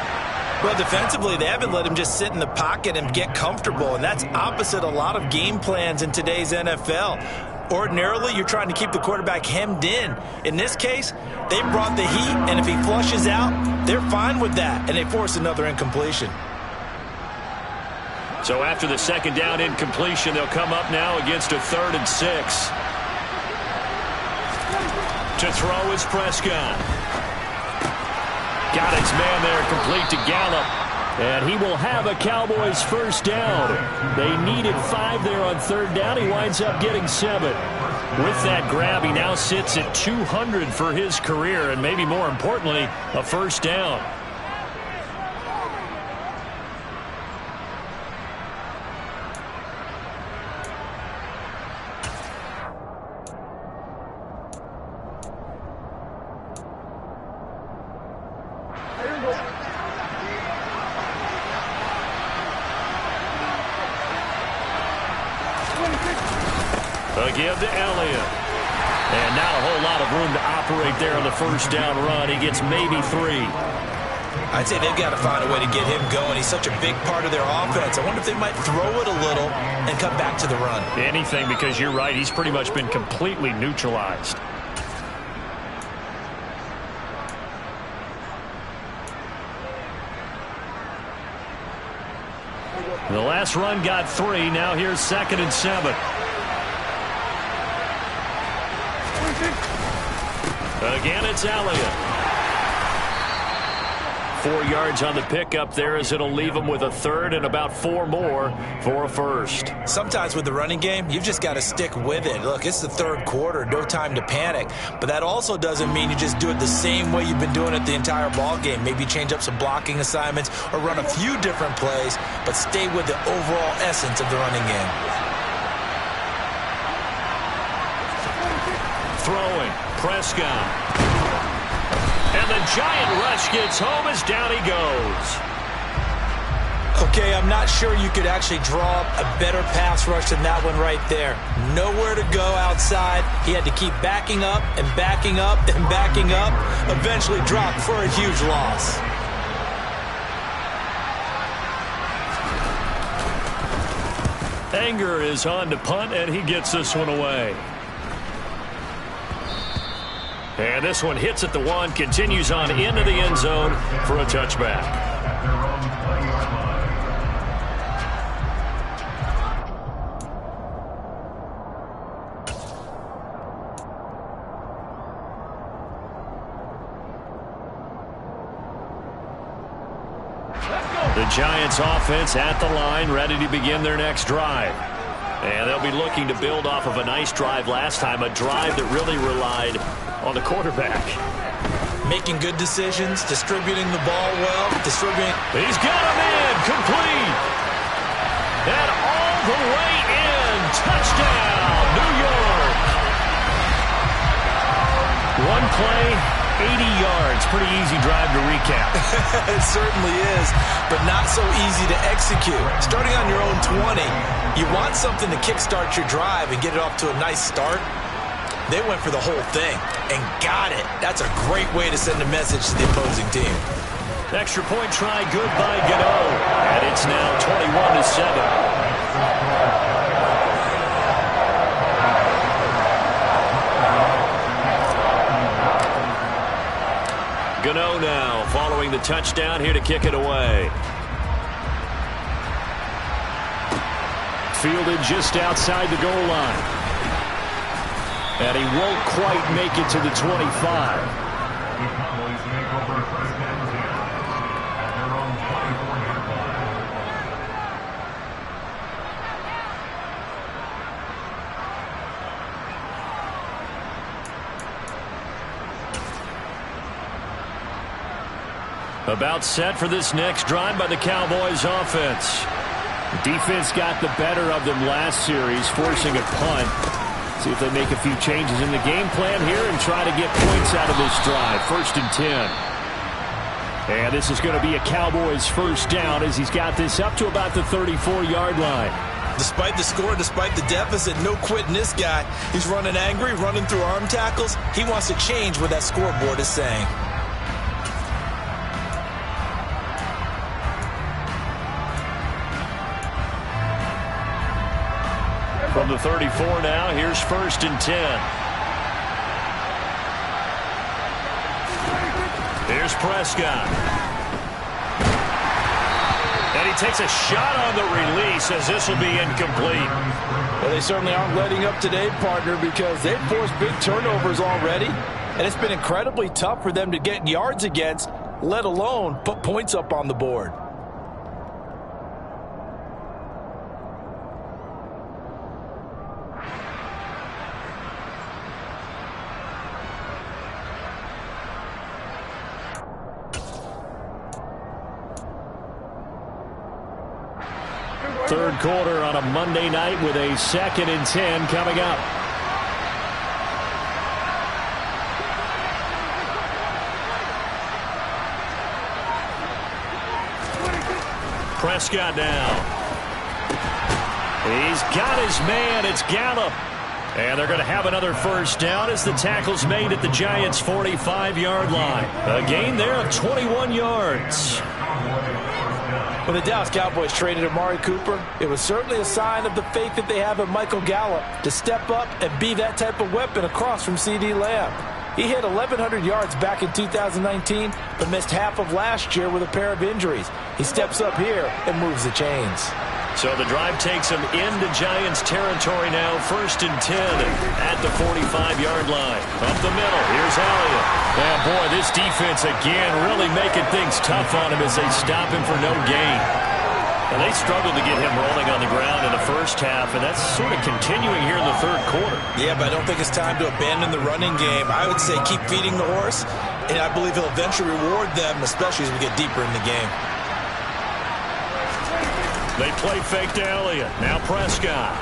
Well, defensively, they haven't let him just sit in the pocket and get comfortable, and that's opposite a lot of game plans in today's NFL. Ordinarily, you're trying to keep the quarterback hemmed in. In this case, they brought the heat, and if he flushes out, they're fine with that, and they force another incompletion. So after the second down incompletion, they'll come up now against a 3rd and 6. To throw is Prescott. Got his man there, complete to Gallup. And he will have a Cowboys first down. They needed 5 there on 3rd down. He winds up getting 7. With that grab, he now sits at 200 for his career, and maybe more importantly, a first down. Give to Elliott. And not a whole lot of room to operate there on the first down run. He gets maybe 3. I'd say they've got to find a way to get him going. He's such a big part of their offense. I wonder if they might throw it a little and come back to the run. Anything, because you're right. He's pretty much been completely neutralized. The last run got 3. Now here's 2nd and 7. Again, it's Elliott. 4 yards on the pickup there as it'll leave him with a 3rd and about 4 more for a 1st. Sometimes with the running game, you've just got to stick with it. Look, it's the 3rd quarter, no time to panic. But that also doesn't mean you just do it the same way you've been doing it the entire ball game. Maybe change up some blocking assignments or run a few different plays, but stay with the overall essence of the running game. Throwing, Prescott. And the giant rush gets home as down he goes. Okay, I'm not sure you could actually draw up a better pass rush than that one right there. Nowhere to go outside. He had to keep backing up and backing up and backing up. Eventually dropped for a huge loss. Anger is on to punt, and he gets this one away. And this one hits at the 1, continues on into the end zone for a touchback. The Giants offense at the line, ready to begin their next drive. And they'll be looking to build off of a nice drive last time, a drive that really relied on the quarterback. Making good decisions, distributing the ball well, He's got him in, complete. And all the way in, touchdown, New York. One play, 80 yards, pretty easy drive to recap. It certainly is, but not so easy to execute. Starting on your own 20, you want something to kickstart your drive and get it off to a nice start. They went for the whole thing and got it. That's a great way to send a message to the opposing team. Extra point try good by Gano. And it's now 21-7. Gano now following the touchdown here to kick it away. Fielded just outside the goal line. And he won't quite make it to the 25. About set for this next drive by the Cowboys offense. The defense got the better of them last series, forcing a punt. See if they make a few changes in the game plan here and try to get points out of this drive. 1st and 10. And this is going to be a Cowboys 1st down as he's got this up to about the 34-yard line. Despite the score, despite the deficit, no quitting this guy. He's running angry, running through arm tackles. He wants to change what that scoreboard is saying. From the 34 now, here's 1st and 10. Here's Prescott. And he takes a shot on the release as this will be incomplete. Well, they certainly aren't letting up today, partner, because they've forced big turnovers already. And it's been incredibly tough for them to get yards against, let alone put points up on the board. Third quarter on a Monday night with a 2nd and 10 coming up. Prescott now. He's got his man. It's Gallup. And they're going to have another 1st down as the tackle's made at the Giants' 45-yard line. A gain there of 21 yards. When the Dallas Cowboys traded Amari Cooper, it was certainly a sign of the faith that they have in Michael Gallup to step up and be that type of weapon across from C.D. Lamb. He hit 1,100 yards back in 2019, but missed half of last year with a pair of injuries. He steps up here and moves the chains. So the drive takes them into Giants territory now, 1st and 10 at the 45-yard line. Up the middle, here's Elliott. And boy, this defense again really making things tough on him as they stop him for no gain. And they struggled to get him rolling on the ground in the first half, and that's sort of continuing here in the third quarter. Yeah, but I don't think it's time to abandon the running game. I would say keep feeding the horse, and I believe he'll eventually reward them, especially as we get deeper in the game. They play fake to Elliott. Now Prescott.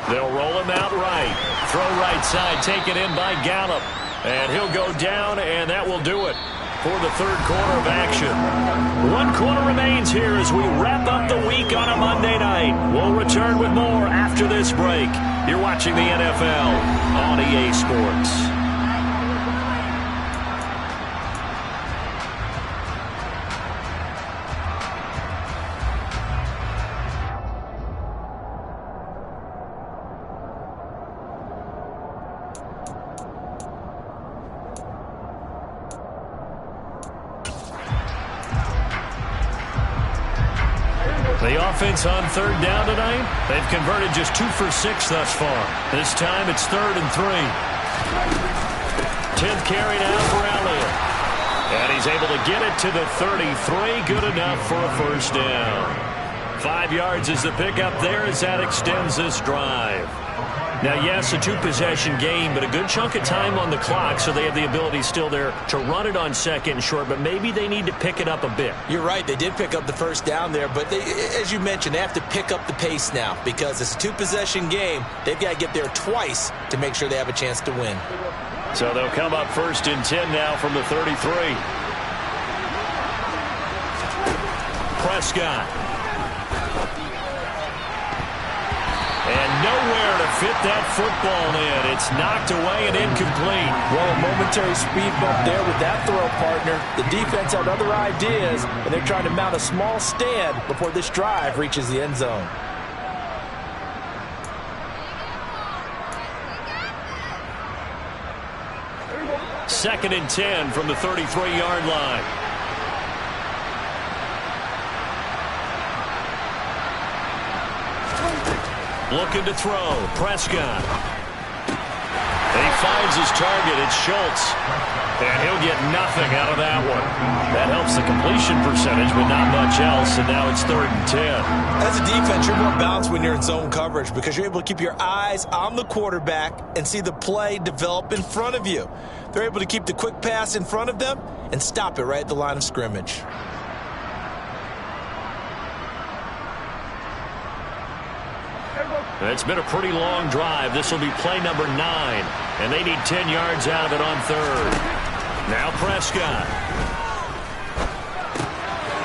They'll roll him out right. Throw right side, taken in by Gallup. And he'll go down, and that will do it for the third quarter of action. 1 quarter remains here as we wrap up the week on a Monday night. We'll return with more after this break. You're watching the NFL on EA Sports. The offense on third down tonight, they've converted just 2 for 6 thus far. This time it's 3rd and 3. 10th carry now for Elliott. And he's able to get it to the 33. Good enough for a first down. 5 yards is the pickup there as that extends this drive. Now, yes, a 2-possession game, but a good chunk of time on the clock, so they have the ability still there to run it on 2nd and short, but maybe they need to pick it up a bit. You're right. They did pick up the first down there, but as you mentioned, they have to pick up the pace now because it's a 2-possession game. They've got to get there twice to make sure they have a chance to win. So they'll come up 1st and 10 now from the 33. Prescott. And nowhere to fit that football in. It's knocked away and incomplete. Well, a momentary speed bump there with that throw, partner. The defense had other ideas, and they're trying to mount a small stand before this drive reaches the end zone. Second and 10 from the 33-yard line. Looking to throw. Prescott. He finds his target. It's Schultz. And he'll get nothing out of that one. That helps the completion percentage, but not much else. And now it's 3rd and 10. As a defense, you're more balanced when you're in zone coverage because you're able to keep your eyes on the quarterback and see the play develop in front of you. They're able to keep the quick pass in front of them and stop it right at the line of scrimmage. It's been a pretty long drive. This will be play number 9, and they need 10 yards out of it on 3rd. Now Prescott.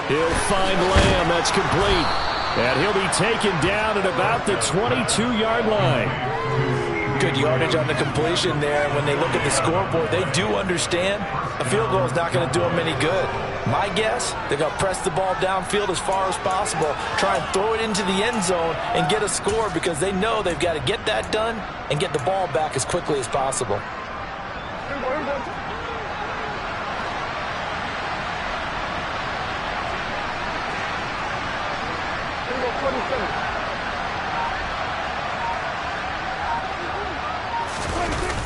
He'll find Lamb. That's complete. And he'll be taken down at about the 22-yard line. Good yardage on the completion there. When they look at the scoreboard, they do understand a field goal is not going to do them any good. My guess, they're going to press the ball downfield as far as possible, try and throw it into the end zone and get a score because they know they've got to get that done and get the ball back as quickly as possible.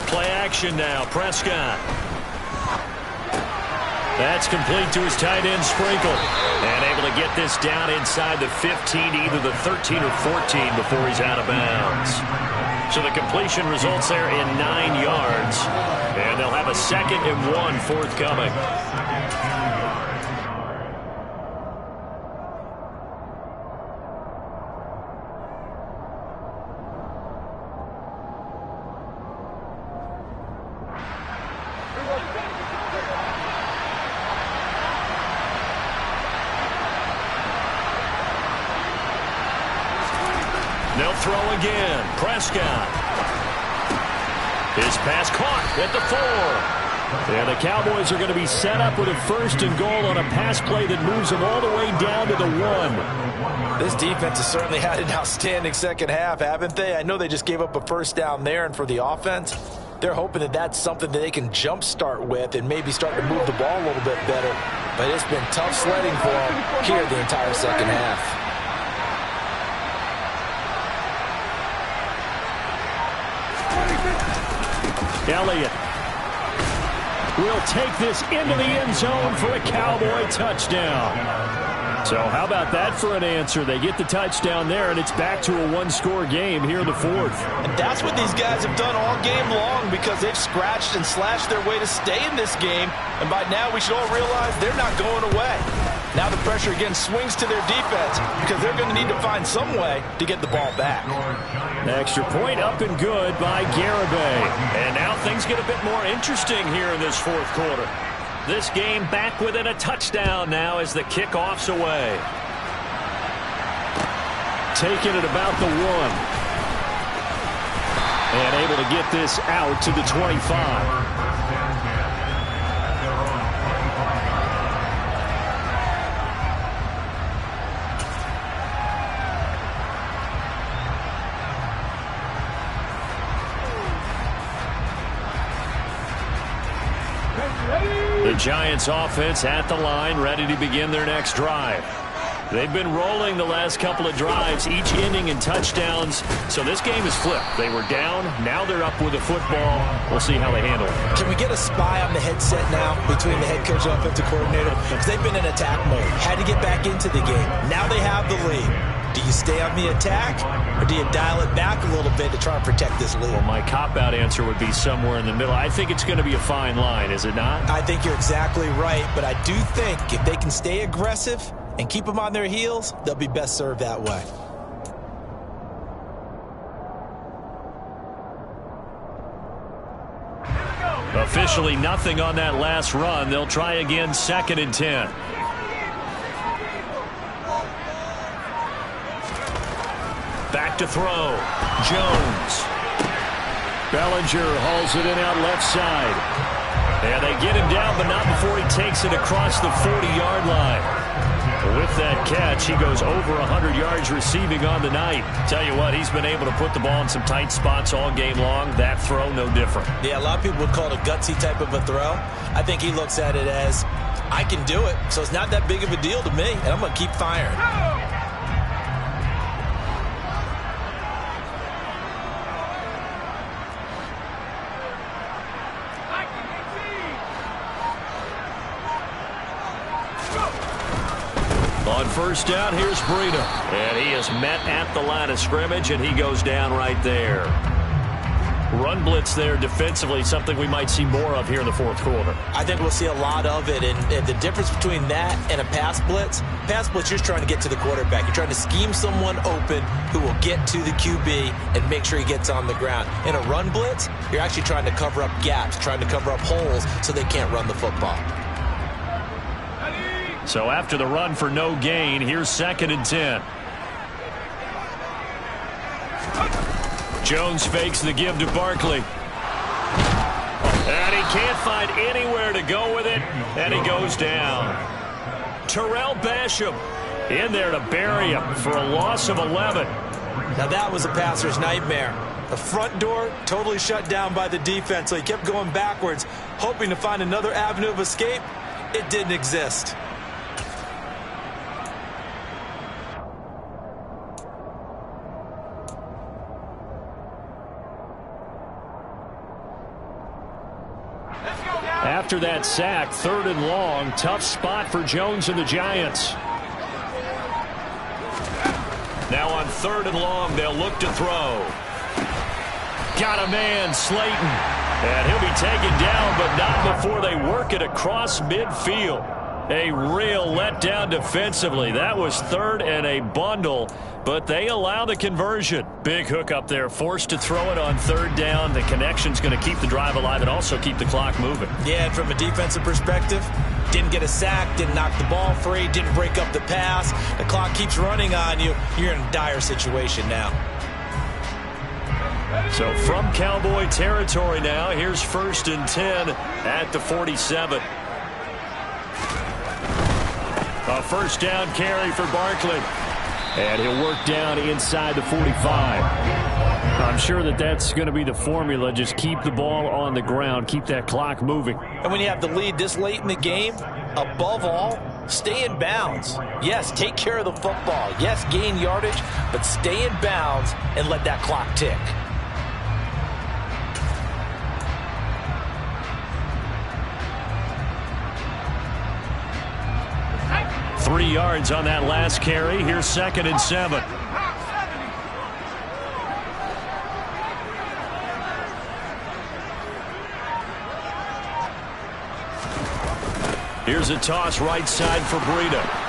Play action now. Prescott. That's complete to his tight end, Sprinkle. And able to get this down inside the 15, either the 13 or 14 before he's out of bounds. So the completion results there in 9 yards. And they'll have a 2nd and 1 forthcoming. They'll throw again. Prescott. His pass caught at the 4. And the Cowboys are going to be set up with a 1st and goal on a pass play that moves them all the way down to the 1. This defense has certainly had an outstanding second half, haven't they? I know they just gave up a first down there, and for the offense, they're hoping that that's something that they can jumpstart with and maybe start to move the ball a little bit better. But it's been tough sledding for them here the entire second half. Elliott will take this into the end zone for a Cowboy touchdown. So how about that for an answer? They get the touchdown there, and it's back to a one-score game here in the fourth. And that's what these guys have done all game long, because they've scratched and slashed their way to stay in this game. And by now we should all realize they're not going away. Now the pressure again swings to their defense, because they're going to need to find some way to get the ball back. Extra point up and good by Garibay. And now things get a bit more interesting here in this fourth quarter. This game back within a touchdown now as the kickoff's away. Taking it about the 1. And able to get this out to the 25. The Giants offense at the line, ready to begin their next drive. They've been rolling the last couple of drives, each ending in touchdowns. So this game is flipped. They were down. Now they're up with a football. We'll see how they handle it. Can we get a spy on the headset now between the head coach and offensive coordinator? Because they've been in attack mode. Had to get back into the game. Now they have the lead. Do you stay on the attack, or do you dial it back a little bit to try and protect this lead? Well, my cop-out answer would be somewhere in the middle. I think it's going to be a fine line, is it not? I think you're exactly right, but I do think if they can stay aggressive and keep them on their heels, they'll be best served that way. Officially nothing on that last run. They'll try again, 2nd and 10. Back to throw. Jones. Bellinger hauls it in out left side. And they get him down, but not before he takes it across the 40-yard line. With that catch, he goes over 100 yards receiving on the night. Tell you what, he's been able to put the ball in some tight spots all game long. That throw, no different. Yeah, a lot of people would call it a gutsy type of a throw. I think he looks at it as, I can do it, so it's not that big of a deal to me, and I'm going to keep firing. On first down, here's Breida. And he is met at the line of scrimmage, and he goes down right there. Run blitz there defensively, something we might see more of here in the fourth quarter. I think we'll see a lot of it, and the difference between that and a pass blitz, you're just trying to get to the quarterback. You're trying to scheme someone open who will get to the QB and make sure he gets on the ground. In a run blitz, you're actually trying to cover up gaps, trying to cover up holes so they can't run the football. So after the run for no gain, here's 2nd and 10. Jones fakes the give to Barkley. And he can't find anywhere to go with it, and he goes down. Terrell Basham in there to bury him for a loss of 11. Now that was a passer's nightmare. The front door totally shut down by the defense, so he kept going backwards, hoping to find another avenue of escape. It didn't exist. After that sack, 3rd and long, tough spot for Jones and the Giants. Now on 3rd and long, they'll look to throw. Got a man, Slayton. And he'll be taken down, but not before they work it across midfield. A real letdown defensively. That was 3rd and a bundle, but they allow the conversion. Big hook up there, forced to throw it on 3rd down. The connection's going to keep the drive alive and also keep the clock moving. Yeah, and from a defensive perspective, didn't get a sack, didn't knock the ball free, didn't break up the pass. The clock keeps running on you. You're in a dire situation now. So from Cowboy territory now, here's 1st and 10 at the 47. A first down carry for Barkley. And he'll work down inside the 45. I'm sure that's going to be the formula. Just keep the ball on the ground. Keep that clock moving. And when you have the lead this late in the game, above all, stay in bounds. Yes, take care of the football. Yes, gain yardage, but stay in bounds and let that clock tick. 3 yards on that last carry. Here's 2nd and 7. Here's a toss right side for Breida.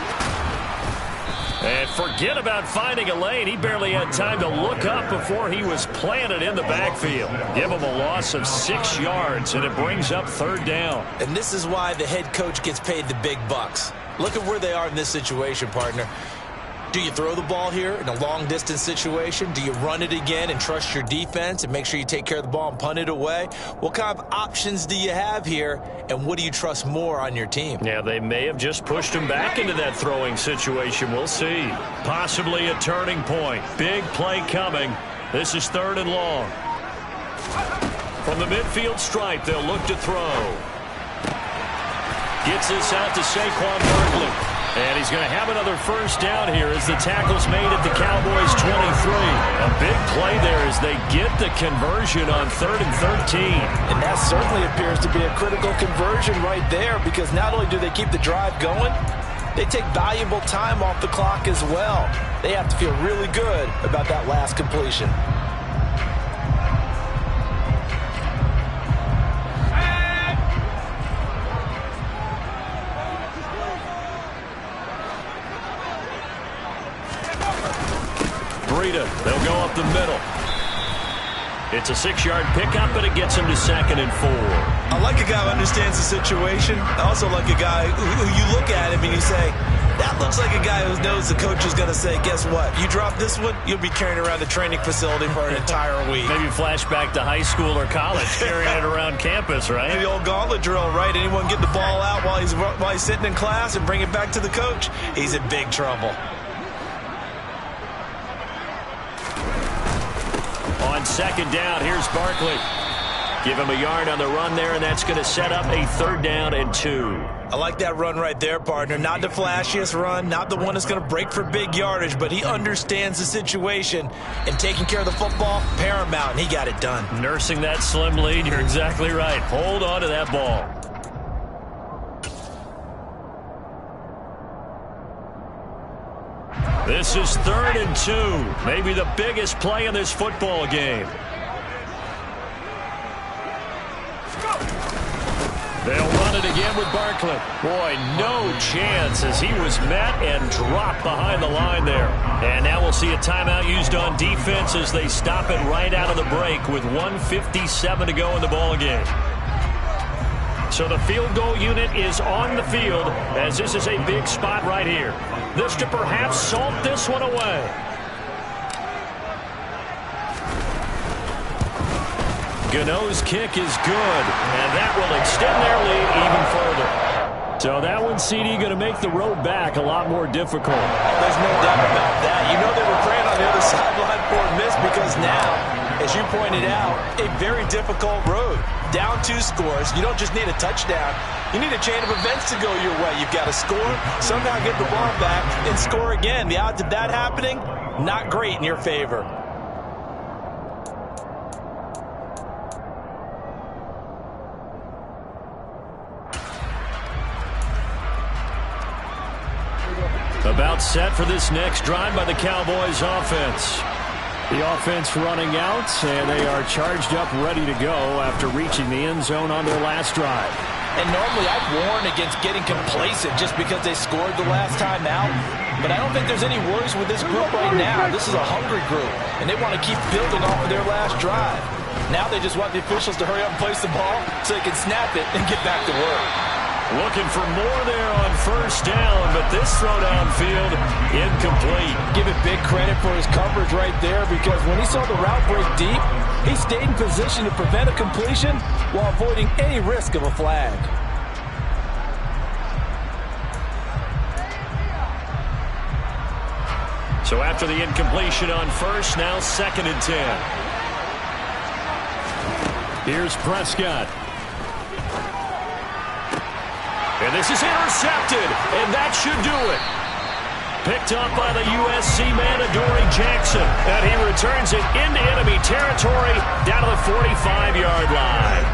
And forget about finding a lane. He barely had time to look up before he was planted in the backfield. Give him a loss of 6 yards, and it brings up 3rd down. And this is why the head coach gets paid the big bucks. Look at where they are in this situation, partner. Do you throw the ball here in a long-distance situation? Do you run it again and trust your defense and make sure you take care of the ball and punt it away? What kind of options do you have here, and what do you trust more on your team? Yeah, they may have just pushed him back into that throwing situation. We'll see. Possibly a turning point. Big play coming. This is 3rd and long. From the midfield stripe, they'll look to throw. Gets this out to Saquon Barkley. And he's going to have another 1st down here as the tackle's made at the Cowboys 23. A big play there as they get the conversion on 3rd and 13. And that certainly appears to be a critical conversion right there, because not only do they keep the drive going, they take valuable time off the clock as well. They have to feel really good about that last completion. They'll go up the middle. It's a 6-yard pickup, but it gets him to 2nd and 4. I like a guy who understands the situation. I also like a guy who you look at him and you say, that looks like a guy who knows the coach is going to say, guess what? You drop this one, you'll be carrying around the training facility for an entire week. Maybe flashback to high school or college, carrying it around campus, right? The old gauntlet drill, right? Anyone get the ball out while he's sitting in class and bring it back to the coach? He's in big trouble. On 2nd down, here's Barkley. Give him a yard on the run there, and that's going to set up a 3rd down and 2. I like that run right there, partner. Not the flashiest run, not the one that's going to break for big yardage, but he understands the situation, and taking care of the football, paramount, and he got it done. Nursing that slim lead, you're exactly right. Hold on to that ball. This is 3rd and 2. Maybe the biggest play in this football game. They'll run it again with Barkley. Boy, no chance as he was met and dropped behind the line there. And now we'll see a timeout used on defense as they stop it right out of the break with 1:57 to go in the ball game. So the field goal unit is on the field as this is a big spot right here. This to perhaps salt this one away. Gano's kick is good, and that will extend their lead even further. So that one, CD, going to make the road back a lot more difficult. There's no doubt about that. You know they were praying on the other sideline for a miss, because now, as you pointed out, a very difficult road. Down 2 scores. You don't just need a touchdown. You need a chain of events to go your way. You've got to score, somehow get the ball back, and score again. The odds of that happening, not great in your favor. About set for this next drive by the Cowboys offense. The offense running out, and they are charged up, ready to go after reaching the end zone on their last drive. And normally I'd warn against getting complacent just because they scored the last time out. But I don't think there's any worries with this group right now. This is a hungry group, and they want to keep building off of their last drive. Now they just want the officials to hurry up and place the ball so they can snap it and get back to work. Looking for more there on 1st down, but this throw downfield incomplete. Give it big credit for his coverage right there, because when he saw the route break deep, he stayed in position to prevent a completion while avoiding any risk of a flag. So after the incompletion on 1st, now 2nd and 10. Here's Prescott. And this is intercepted, and that should do it. Picked up by the USC man, Adoree Jackson. And he returns it into enemy territory down to the 45-yard line.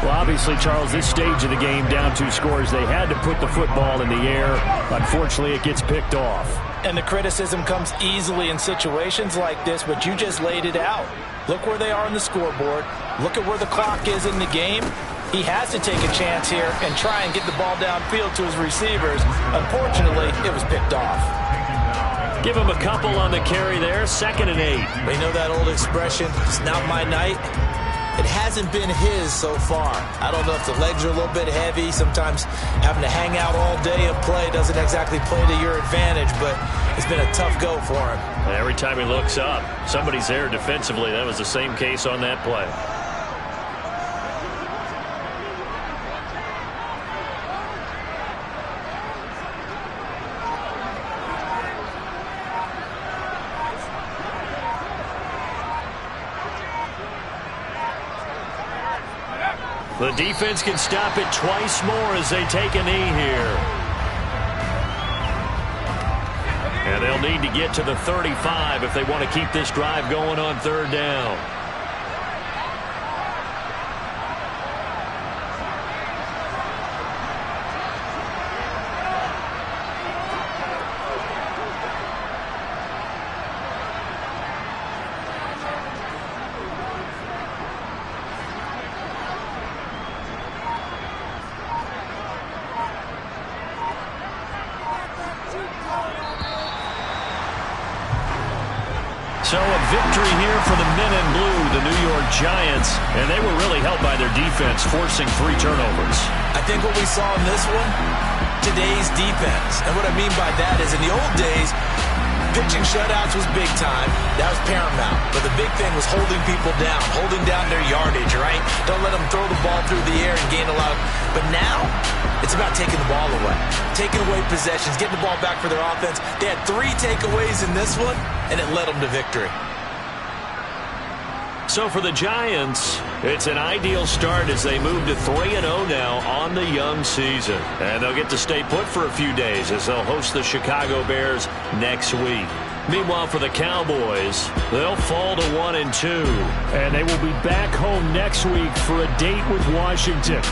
Well, obviously, Charles, this stage of the game, down 2 scores, they had to put the football in the air. Unfortunately, it gets picked off. And the criticism comes easily in situations like this, but you just laid it out. Look where they are on the scoreboard. Look at where the clock is in the game. He has to take a chance here and try and get the ball downfield to his receivers. Unfortunately, it was picked off. Give him a couple on the carry there, 2nd and 8. You know that old expression, it's not my night? It hasn't been his so far. I don't know if the legs are a little bit heavy. Sometimes having to hang out all day and play doesn't exactly play to your advantage, but it's been a tough go for him. And every time he looks up, somebody's there defensively. That was the same case on that play. The defense can stop it twice more as they take a knee here. And they'll need to get to the 35 if they want to keep this drive going on 3rd down. So a victory here for the men in blue, the New York Giants, and they were really helped by their defense, forcing 3 turnovers. I think what we saw in this one, today's defense. And what I mean by that is in the old days, pitching shutouts was big time. That was paramount. But the big thing was holding people down, holding down their yardage, right? Don't let them throw the ball through the air and gain a lot. But now, it's about taking the ball away, taking away possessions, getting the ball back for their offense. They had 3 takeaways in this one, and it led them to victory. So for the Giants, it's an ideal start as they move to 3-0 now on the young season. And they'll get to stay put for a few days as they'll host the Chicago Bears next week. Meanwhile, for the Cowboys, they'll fall to 1-2. And they will be back home next week for a date with Washington.